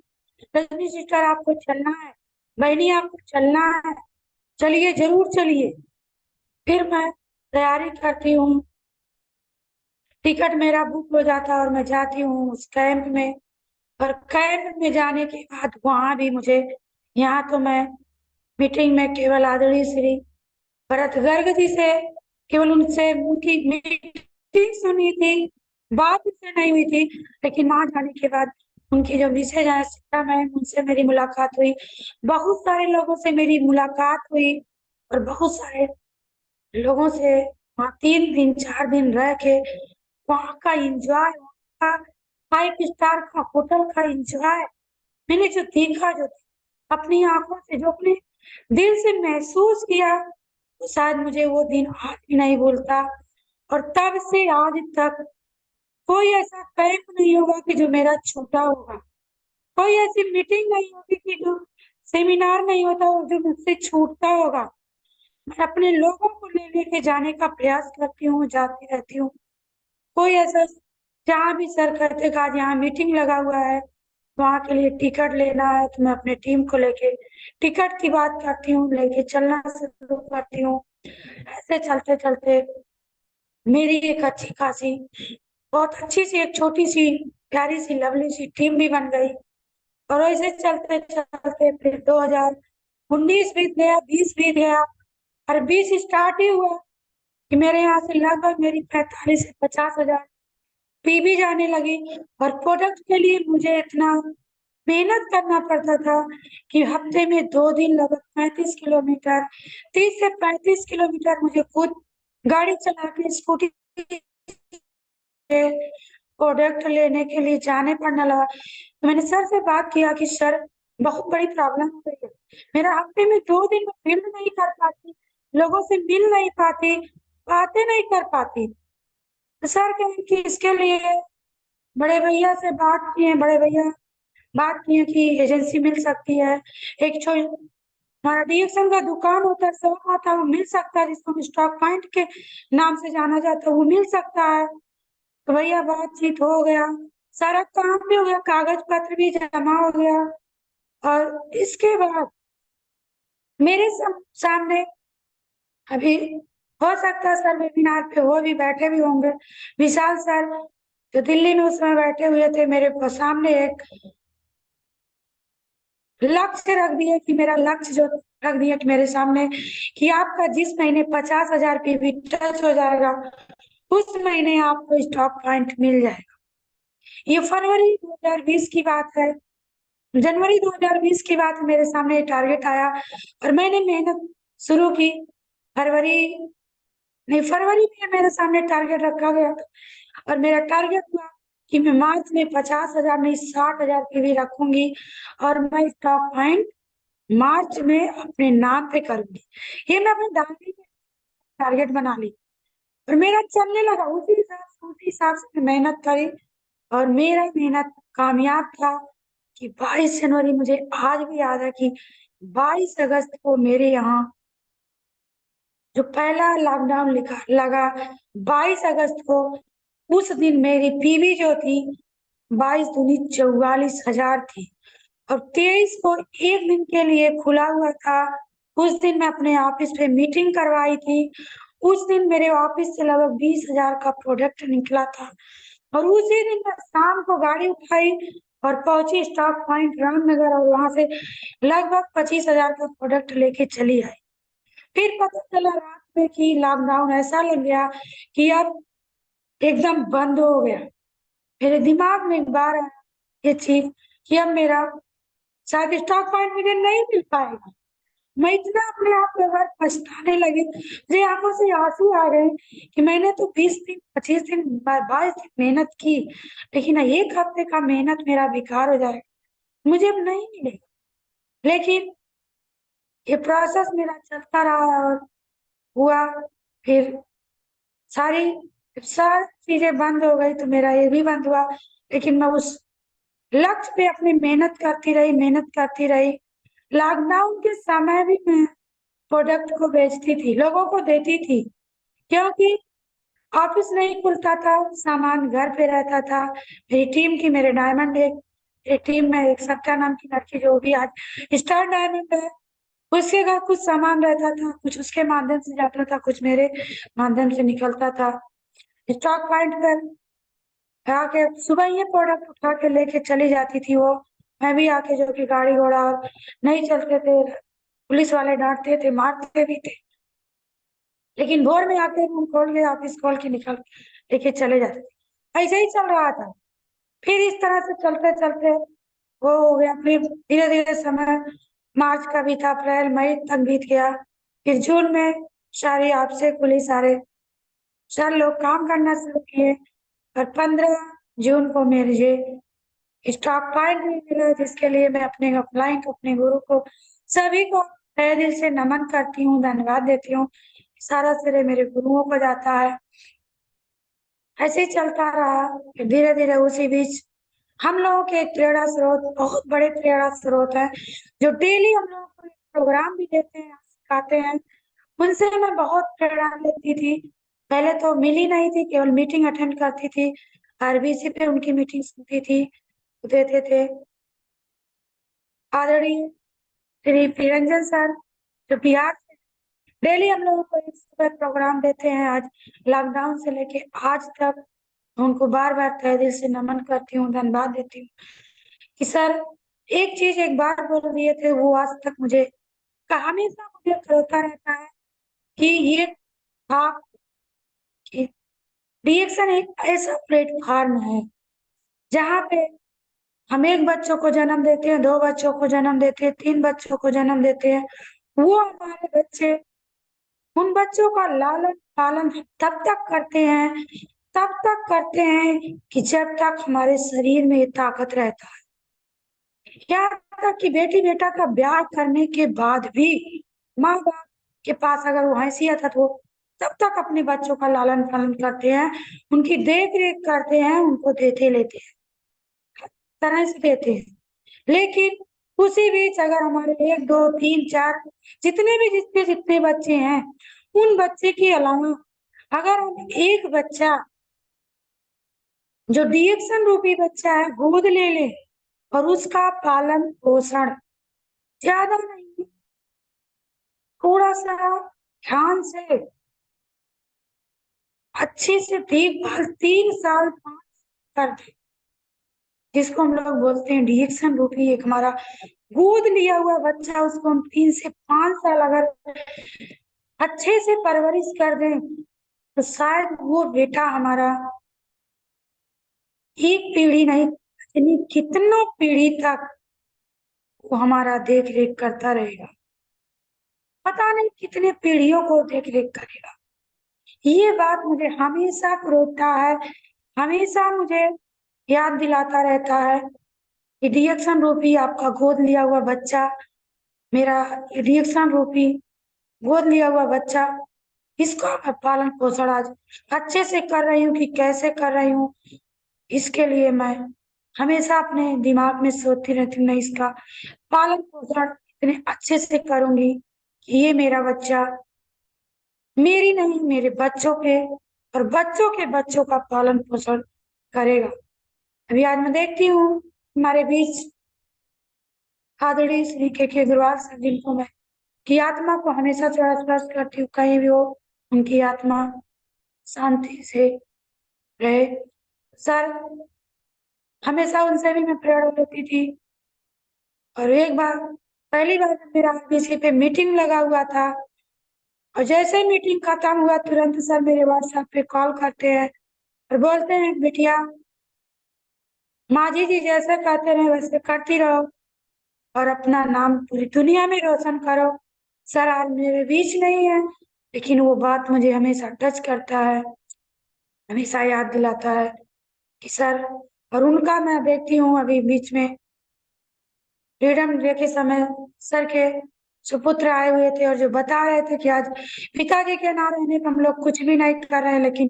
रजनी सिस्टर आपको चलना है, बहनी आपको चलना है, चलिए जरूर चलिए। फिर मैं तैयारी करती हूँ, टिकट मेरा बुक हो जाता है और मैं जाती हूँ उस कैंप में। और कैंप में जाने के बाद वहां भी मुझे, यहाँ तो मैं मीटिंग में केवल आदरणीय श्री भरत गर्ग जी से केवल उनसे उनकी मीटिंग सुनी थी, बात उससे नहीं हुई थी, लेकिन वहां जाने के बाद उनकी जो मिसेज है सीता मैम, उनसे मेरी मुलाकात हुई। बहुत सारे लोगों से मेरी मुलाकात हुई और बहुत सारे लोगों से वहाँ 3 दिन 4 दिन रह के वहाँ का एंजॉय, वहाँ का 5 स्टार का होटल का एंजॉय मैंने जो देखा, जो अपनी आंखों से, जो अपने दिल से महसूस किया, तो शायद मुझे वो दिन आज भी नहीं भूलता। और तब से आज तक कोई ऐसा कैंप नहीं होगा कि जो मेरा छूटा होगा, कोई ऐसी मीटिंग नहीं होगी कि जो सेमिनार नहीं होता हो जो मुझसे छूटता होगा। मैं अपने लोगों को ले लेके जाने का प्रयास करती हूँ, जाती रहती हूँ। कोई ऐसा, जहाँ भी सर कहते कि आज यहाँ मीटिंग लगा हुआ है, वहां के लिए टिकट लेना है, तो मैं अपने टीम को लेके टिकट की बात करती हूँ, लेके चलना शुरू करती हूँ। ऐसे चलते चलते मेरी एक अच्छी खासी, बहुत अच्छी सी, एक छोटी सी प्यारी सी लवली सी टीम भी बन गई। और ऐसे चलते चलते फिर 2019 बीत गया, 20 बीत गया, और 20 स्टार्ट ही हुआ कि मेरे यहाँ से लगभग मेरी 45 से 50 हजार पीबी जाने लगी। और प्रोडक्ट के लिए मुझे इतना मेहनत करना पड़ता था कि हफ्ते में 2 दिन लगभग 35 किलोमीटर, 30 से 35 किलोमीटर मुझे खुद गाड़ी चला के, स्कूटी प्रोडक्ट लेने के लिए जाने पड़ने लगा। तो मैंने सर से बात किया कि सर, बहुत बड़ी प्रॉब्लम हो गई है, मेरा हफ्ते में 2 दिन में फील्ड नहीं कर पाती, लोगों से मिल नहीं पाती, बातें नहीं कर पाती। तो सर कहें कि इसके लिए बड़े भैया से बात किए, बड़े भैया बात किए कि एजेंसी मिल सकती है, एक हमारा डीएक्सएल का दुकान होता है, शॉप आता है, वो मिल सकता है, जिसको हम स्टॉक पॉइंट के नाम से जाना जाता है, वो मिल सकता है। तो भैया बातचीत हो गया, सारा काम भी हो गया, कागज पत्र भी जमा हो गया। और इसके बाद मेरे सामने अभी, हो सकता है सर वेबिनार पे वो भी बैठे भी होंगे, विशाल सर, जो दिल्ली में उस समय बैठे हुए थे, मेरे को सामने एक लक्ष्य रख दिए कि मेरा लक्ष्य जो रख दिया कि मेरे सामने, कि आपका जिस महीने 50 हजार पीवी टच हो जाएगा, उस महीने आपको स्टॉक पॉइंट मिल जाएगा। ये फरवरी 2020 की बात है, जनवरी 2020 की बात, मेरे सामने टारगेट आया और मैंने मेहनत शुरू की। फरवरी नहीं, फरवरी में मेरे सामने टारगेट रखा गया था और मेरा टारगेट हुआ कि मैं मार्च में 50 हजार नहीं 60 हजार की भी रखूंगी और मैं स्टॉक पॉइंट मार्च में अपने नाम पे करूंगी। ये मैं अपने डायरी में टारगेट बना ली और मेरा चलने लगा, उसी हिसाब से मैं मेहनत करी और मेरा मेहनत कामयाब था। कि 22 जनवरी, मुझे आज भी याद है कि 22 अगस्त को मेरे यहाँ जो पहला लॉकडाउन लिखा लगा, 22 अगस्त को, उस दिन मेरी पीवी जो थी 22 दूनी 44 हजार थी। और 23 को एक दिन के लिए खुला हुआ था। उस दिन मैं अपने ऑफिस पे मीटिंग करवाई थी। उस दिन मेरे ऑफिस से लगभग 20 हजार का प्रोडक्ट निकला था। और उसी दिन मैं शाम को गाड़ी उठाई और पहुंची स्टॉक पॉइंट रामनगर, और वहां से लगभग 25 हजार का प्रोडक्ट लेके चली आई। फिर पता चला रात में कि लॉकडाउन ऐसा लग गया कि अब एकदम बंद हो गया। मेरे दिमाग में एक बार आया ये चीज कि अब मेरा शायद स्टॉक पॉइंट मुझे नहीं मिल पाएगा। मैं इतना अपने आप पे बार पछताने लगी, मुझे आंखों से आंसू आ गए कि मैंने तो 20 दिन 25 दिन 22 दिन मेहनत की, लेकिन एक हफ्ते का मेहनत मेरा बेकार हो जाएगा, मुझे अब नहीं मिलेगा। लेकिन ये प्रोसेस मेरा चलता रहा और हुआ। फिर सारी सारी चीजें बंद हो गई तो मेरा ये भी बंद हुआ, लेकिन मैं उस लक्ष्य पे अपनी मेहनत करती रही, मेहनत करती रही। लॉकडाउन के समय भी मैं प्रोडक्ट को बेचती थी, लोगों को देती थी, क्योंकि ऑफिस नहीं खुलता था, सामान घर पे रहता था। मेरी टीम की, मेरे डायमंड एक टीम में एक सत्या नाम की लड़की जो भी आज स्टार डायमंड है, उसके घर कुछ सामान रहता था, कुछ उसके माध्यम से जाता था, कुछ मेरे माध्यम से निकलता था। स्टॉक पॉइंट पर आके सुबह ये प्रोडक्ट उठा के लेके चली जाती थी वो। मैं भी आके, जो कि गाड़ी घोड़ा और नहीं चलते थे, पुलिस वाले डांटते थे, मारते भी थे, लेकिन भोर में आके रूम खोल के ऑफिस खोल के निकल लेके चले जाते थे। ऐसे ही चल रहा था। फिर इस तरह से चलते चलते वो हो गया। फिर धीरे धीरे समय मार्च का भी था, अप्रैल मई तक बीत गया। फिर जून में सारी आपसे खुली, सारे सर लोग काम करना शुरू किए। और 15 जून को मुझे स्टॉक पॉइंट भी मिला, जिसके लिए मैं अपने अपलाइन को, अपने गुरु को, सभी को तहे दिल से नमन करती हूँ, धन्यवाद देती हूँ। सारा श्रेय मेरे गुरुओं को जाता है। ऐसे ही चलता रहा। धीरे धीरे उसी बीच हम लोगों के एक प्रेरणा स्रोत, बहुत बड़े प्रेरणा स्रोत है, जो डेली हम लोगों को एक प्रोग्राम भी देते हैं, सिखाते हैं। उनसे मैं बहुत प्रेरणा लेती थी। पहले तो मिली नहीं थी, केवल मीटिंग अटेंड करती थी, आरबीसी पे उनकी मीटिंग सुनती थी, देते थे। आदरणीय श्री प्रियंजन सर, जो बिहार से डेली हम लोगों को एक सुबह प्रोग्राम देते हैं, आज लॉकडाउन से लेके आज तक उनको बार बार तहे दिल से नमन करती हूँ, धन्यवाद देती हूँ कि सर एक चीज एक बार बोल दिए थे, वो आज तक मुझे हमेशा मुझे करता रहता है कि ये था कि रिएक्शन एक ऐसा प्लेटफॉर्म है जहाँ पे हम एक बच्चों को जन्म देते हैं, दो बच्चों को जन्म देते हैं, तीन बच्चों को जन्म देते हैं। वो हमारे बच्चे, उन बच्चों का लालन पालन तब तक करते हैं, तब तक करते हैं कि जब तक हमारे शरीर में ये ताकत रहता है। यहाँ तक कि बेटी बेटा का ब्याह करने के बाद भी माँ बाप के पास अगर वो हैसियत है तो वो तब तक अपने बच्चों का लालन पालन करते हैं, उनकी देख रेख करते हैं, उनको देते लेते हैं, तरह से देते हैं। लेकिन उसी बीच अगर हमारे एक दो तीन चार जितने भी जितने जितने बच्चे हैं, उन बच्चे के अलावा अगर हम एक बच्चा जो डिएक्शन रूपी बच्चा है गोद ले ले और उसका पालन पोषण ज्यादा नहीं, थोड़ा सा ध्यान से अच्छे से देखभाल 3 साल 5 कर दे, जिसको हम लोग बोलते हैं डिएक्शन रूपी एक हमारा गोद लिया हुआ बच्चा, उसको हम 3 से 5 साल अगर अच्छे से परवरिश कर दें तो शायद वो बेटा हमारा एक पीढ़ी नहीं, यानी कितनों पीढ़ी तक वो हमारा देख रेख करता रहेगा, पता नहीं कितने पीढ़ियों को देख रेख करेगा। ये बात मुझे हमेशा रोकता है, हमेशा मुझे याद दिलाता रहता है कि रिएक्शन रूपी आपका गोद लिया हुआ बच्चा, मेरा रिएक्शन रूपी गोद लिया हुआ बच्चा, इसका मैं पालन पोषण आज अच्छे से कर रही हूँ कि कैसे कर रही हूँ, इसके लिए मैं हमेशा अपने दिमाग में सोचती रहती हूँ, मैं इसका पालन पोषण इतने अच्छे से करूंगी कि ये मेरा बच्चा मेरी नहीं, मेरे बच्चों के और बच्चों के बच्चों का पालन पोषण करेगा। अभी आज मैं देखती हूँ हमारे बीच आदरणीय श्री के अग्रवाल सर, जिनको मैं की आत्मा को हमेशा थोड़ा स्पर्श करती हूँ, कहीं भी हो उनकी आत्मा शांति से रहे। सर हमेशा उनसे भी मैं प्रेरणा लेती थी। और एक बार, पहली बार जब मेरा आरबीसी पे मीटिंग लगा हुआ था, और जैसे मीटिंग खत्म हुआ तुरंत सर मेरे व्हाट्सएप पे कॉल करते हैं और बोलते हैं बिटिया, माँ जी जैसे कहते रहे वैसे करती रहो और अपना नाम पूरी दुनिया में रोशन करो। सर आज मेरे बीच नहीं है, लेकिन वो बात मुझे हमेशा टच करता है, हमेशा याद दिलाता है कि सर, और उनका मैं देखती हूँ अभी बीच में फ्रीडम डे के समय सर के सुपुत्र आए हुए थे और जो बता रहे थे कि आज पिताजी के ना रहने पर हम लोग कुछ भी नहीं कर रहे हैं, लेकिन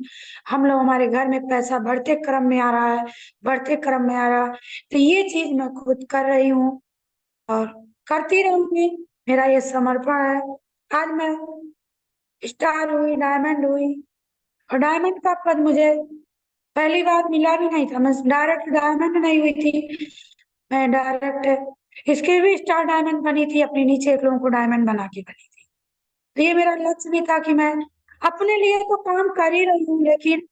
हम लोग हमारे घर में पैसा बढ़ते क्रम में आ रहा है, बढ़ते क्रम में आ रहा है। तो ये चीज मैं खुद कर रही हूँ और करती रहूंगी, मेरा ये समर्पण है। आज मैं स्टार हुई, डायमंड हुई, और डायमंड का पद मुझे पहली बार मिला भी नहीं था, मैं डायरेक्ट डायमंड नहीं हुई थी, मैं डायरेक्ट इसके भी स्टार डायमंड बनी थी, अपने नीचे एक लोगों को डायमंड बना के बनी थी। तो ये मेरा लक्ष्य भी था कि मैं अपने लिए तो काम कर ही रही हूँ, लेकिन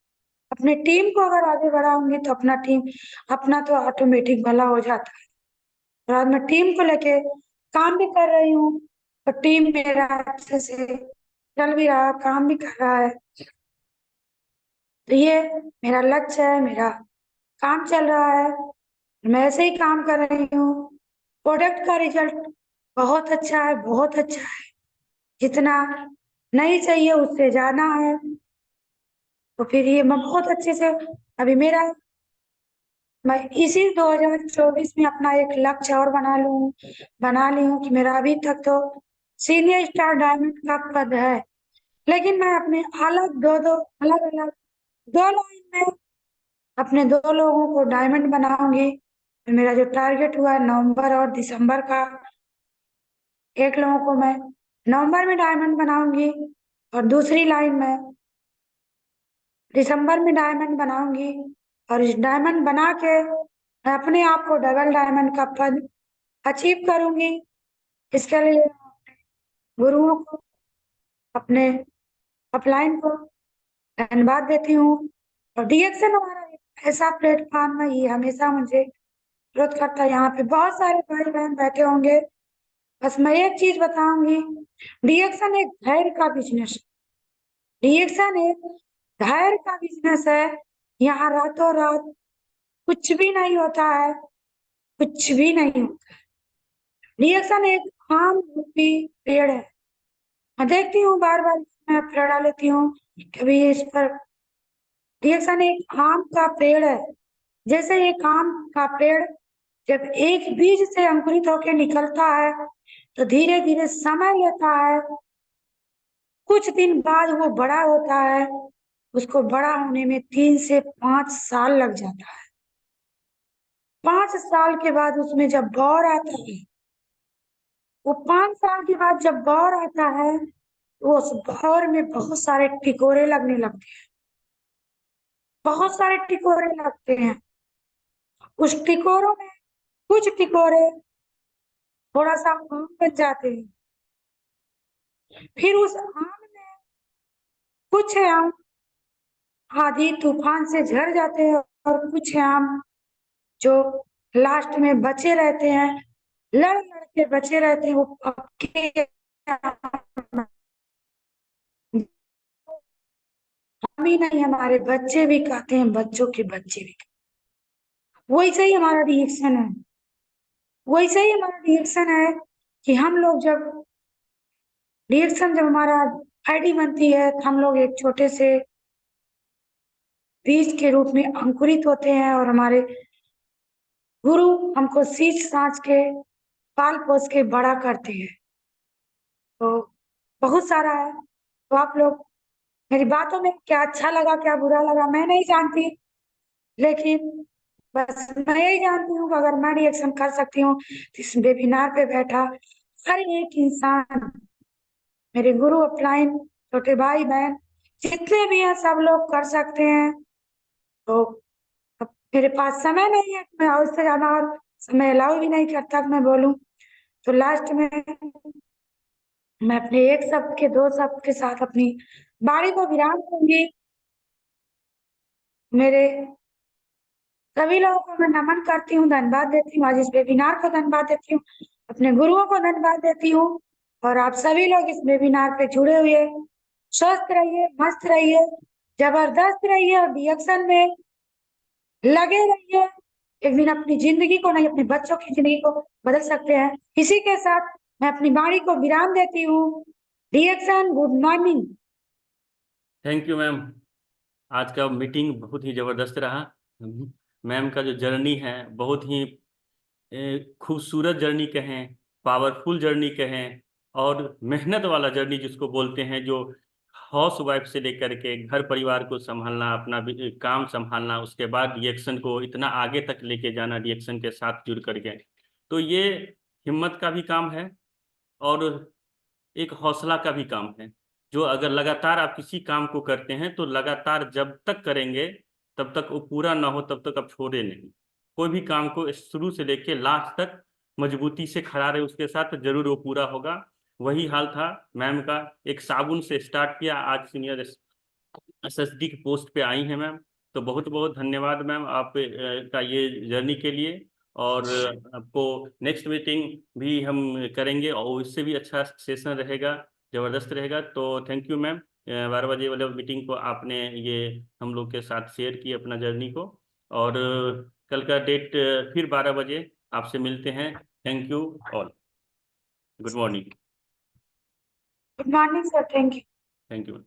अपने टीम को अगर आगे बढ़ाऊंगी तो अपना टीम अपना तो ऑटोमेटिक भला हो जाता है। और आज मैं टीम को लेके काम भी कर रही हूँ और टीम मेरा अच्छे से चल भी रहा, काम भी कर रहा है। तो ये मेरा लक्ष्य है, मेरा काम चल रहा है, मैं ऐसे ही काम कर रही हूँ। प्रोडक्ट का रिजल्ट बहुत अच्छा है, बहुत अच्छा है। जितना नहीं चाहिए उससे ज्यादा है। तो फिर ये मैं बहुत अच्छे से, अभी मेरा, मैं इसी 2024 में अपना एक लक्ष्य और बना ली हूँ कि मेरा अभी तक तो सीनियर स्टार डायमंड का पद है। लेकिन मैं अपने अलग दो दो अलग अलग दो लाइन में अपने दो लोगों को डायमंड बनाऊंगी। मेरा जो टारगेट हुआ है नवंबर और दिसंबर का, एक लोगों को मैं नवंबर में डायमंड बनाऊंगी और दूसरी लाइन में दिसंबर में डायमंड बनाऊंगी। और इस डायमंड बना के मैं अपने आप को डबल डायमंड का पद अचीव करूंगी। इसके लिए गुरुओं को, अपने अपलाइन को धन्यवाद देती हूँ। और डीएक्सन हमारा एक ऐसा प्लेटफॉर्म है, ये हमेशा मुझे विरोध करता है। यहाँ पे बहुत सारे भाई बहन बैठे होंगे, बस मैं एक चीज बताऊंगी, डीएक्सन एक धैर्य का बिजनेस, डीएक्सन एक धैर्य का बिजनेस है। यहाँ रातों रात कुछ भी नहीं होता है, कुछ भी नहीं होता। डीएक्सन एक आम रूपी पेड़ है। मैं देखती हूँ बार बार मैं पेड़ डाल लेती हूँ, कभी इस पर, डीएक्सन एक आम का पेड़ है। जैसे एक आम का पेड़ जब एक बीज से अंकुरित होकर निकलता है तो धीरे धीरे समय लेता है, कुछ दिन बाद वो बड़ा होता है। उसको बड़ा होने में 3 से 5 साल लग जाता है। 5 साल के बाद उसमें जब बौर आता है, वो 5 साल के बाद जब बौर आता है तो उस बौर में बहुत सारे टिकोरे लगने लगते हैं, बहुत सारे टिकोरे लगते हैं। उस टिकोरों में कुछ टिकोरे थोड़ा सा आम बन जाते हैं। फिर उस आम में कुछ आम आंधी तूफान से झड़ जाते हैं और कुछ आम जो लास्ट में बचे रहते हैं, लड़ लड़ के बचे रहते हैं, वो पक्के आम। हम ही नहीं, हमारे बच्चे भी खाते हैं, बच्चों के बच्चे भी खाते हैं। वैसे ही हमारा रिएक्शन है, वैसे ही हमारा रिएक्शन है कि हम लोग जब रिएक्शन, जब हमारा आईडी बनती है तो हम लोग एक छोटे से बीज के रूप में अंकुरित होते हैं और हमारे गुरु हमको सींच साच के पाल पोस के बड़ा करते हैं। तो बहुत सारा है। तो आप लोग, मेरी बातों में क्या अच्छा लगा क्या बुरा लगा मैं नहीं जानती, लेकिन बस मैं यही जानती हूँ कि अगर मैं रिएक्शन कर सकती हूँ तो इस वेबिनार पे बैठा हर एक इंसान, मेरे गुरु अपलाइन, छोटे भाई बहन जितने भी हैं, सब लोग कर सकते हैं। तो अब मेरे पास समय नहीं है, मैं और से ज्यादा और समय अलाउ भी नहीं करता कि मैं बोलूं। तो लास्ट में मैं अपने एक शब्द के दो शब्द के साथ अपनी बारी को विराम दूंगी। मेरे सभी लोगों को मैं नमन करती हूँ, धन्यवाद देती हूँ, आज इस वेबिनार को धन्यवाद देती हूँ, अपने गुरुओं को धन्यवाद देती हूँ। और आप सभी लोग इस वेबिनार पे जुड़े हुए, स्वस्थ रहिए, मस्त रहिए, जबरदस्त रहिए और रिएक्शन में लगे रहिए। एक दिन अपनी जिंदगी को नहीं, अपने बच्चों की जिंदगी को बदल सकते हैं। इसी के साथ मैं अपनी वाणी को विराम देती हूँ। Reaction, good morning. Thank you ma'am. आज का मीटिंग बहुत ही जबरदस्त रहा। मैम का जो जर्नी है बहुत ही खूबसूरत जर्नी कहें, पावरफुल जर्नी कहें, और मेहनत वाला जर्नी जिसको बोलते हैं, जो हाउस वाइफ से लेकर के घर परिवार को संभालना, अपना भी काम संभालना, उसके बाद रिएक्शन को इतना आगे तक लेके जाना रिएक्शन के साथ जुड़ करके, तो ये हिम्मत का भी काम है और एक हौसला का भी काम है। जो अगर लगातार आप किसी काम को करते हैं तो लगातार जब तक करेंगे तब तक वो पूरा ना हो तब तक आप छोड़े नहीं। कोई भी काम को शुरू से लेके लास्ट तक मजबूती से खड़ा रहे, उसके साथ तो जरूर वो पूरा होगा। वही हाल था मैम का। एक साबुन से स्टार्ट किया, आज सीनियर एसएसडी की पोस्ट पे आई हैं मैम। तो बहुत बहुत धन्यवाद मैम आप का ये जर्नी के लिए। और आपको नेक्स्ट मीटिंग भी हम करेंगे और इससे भी अच्छा सेशन रहेगा, जबरदस्त रहेगा। तो थैंक यू मैम। 12 बजे वाले मीटिंग को आपने ये हम लोग के साथ शेयर की अपना जर्नी को। और कल का डेट फिर 12 बजे आपसे मिलते हैं। Thank you all. Good morning. Good morning sir, thank you. Thank you.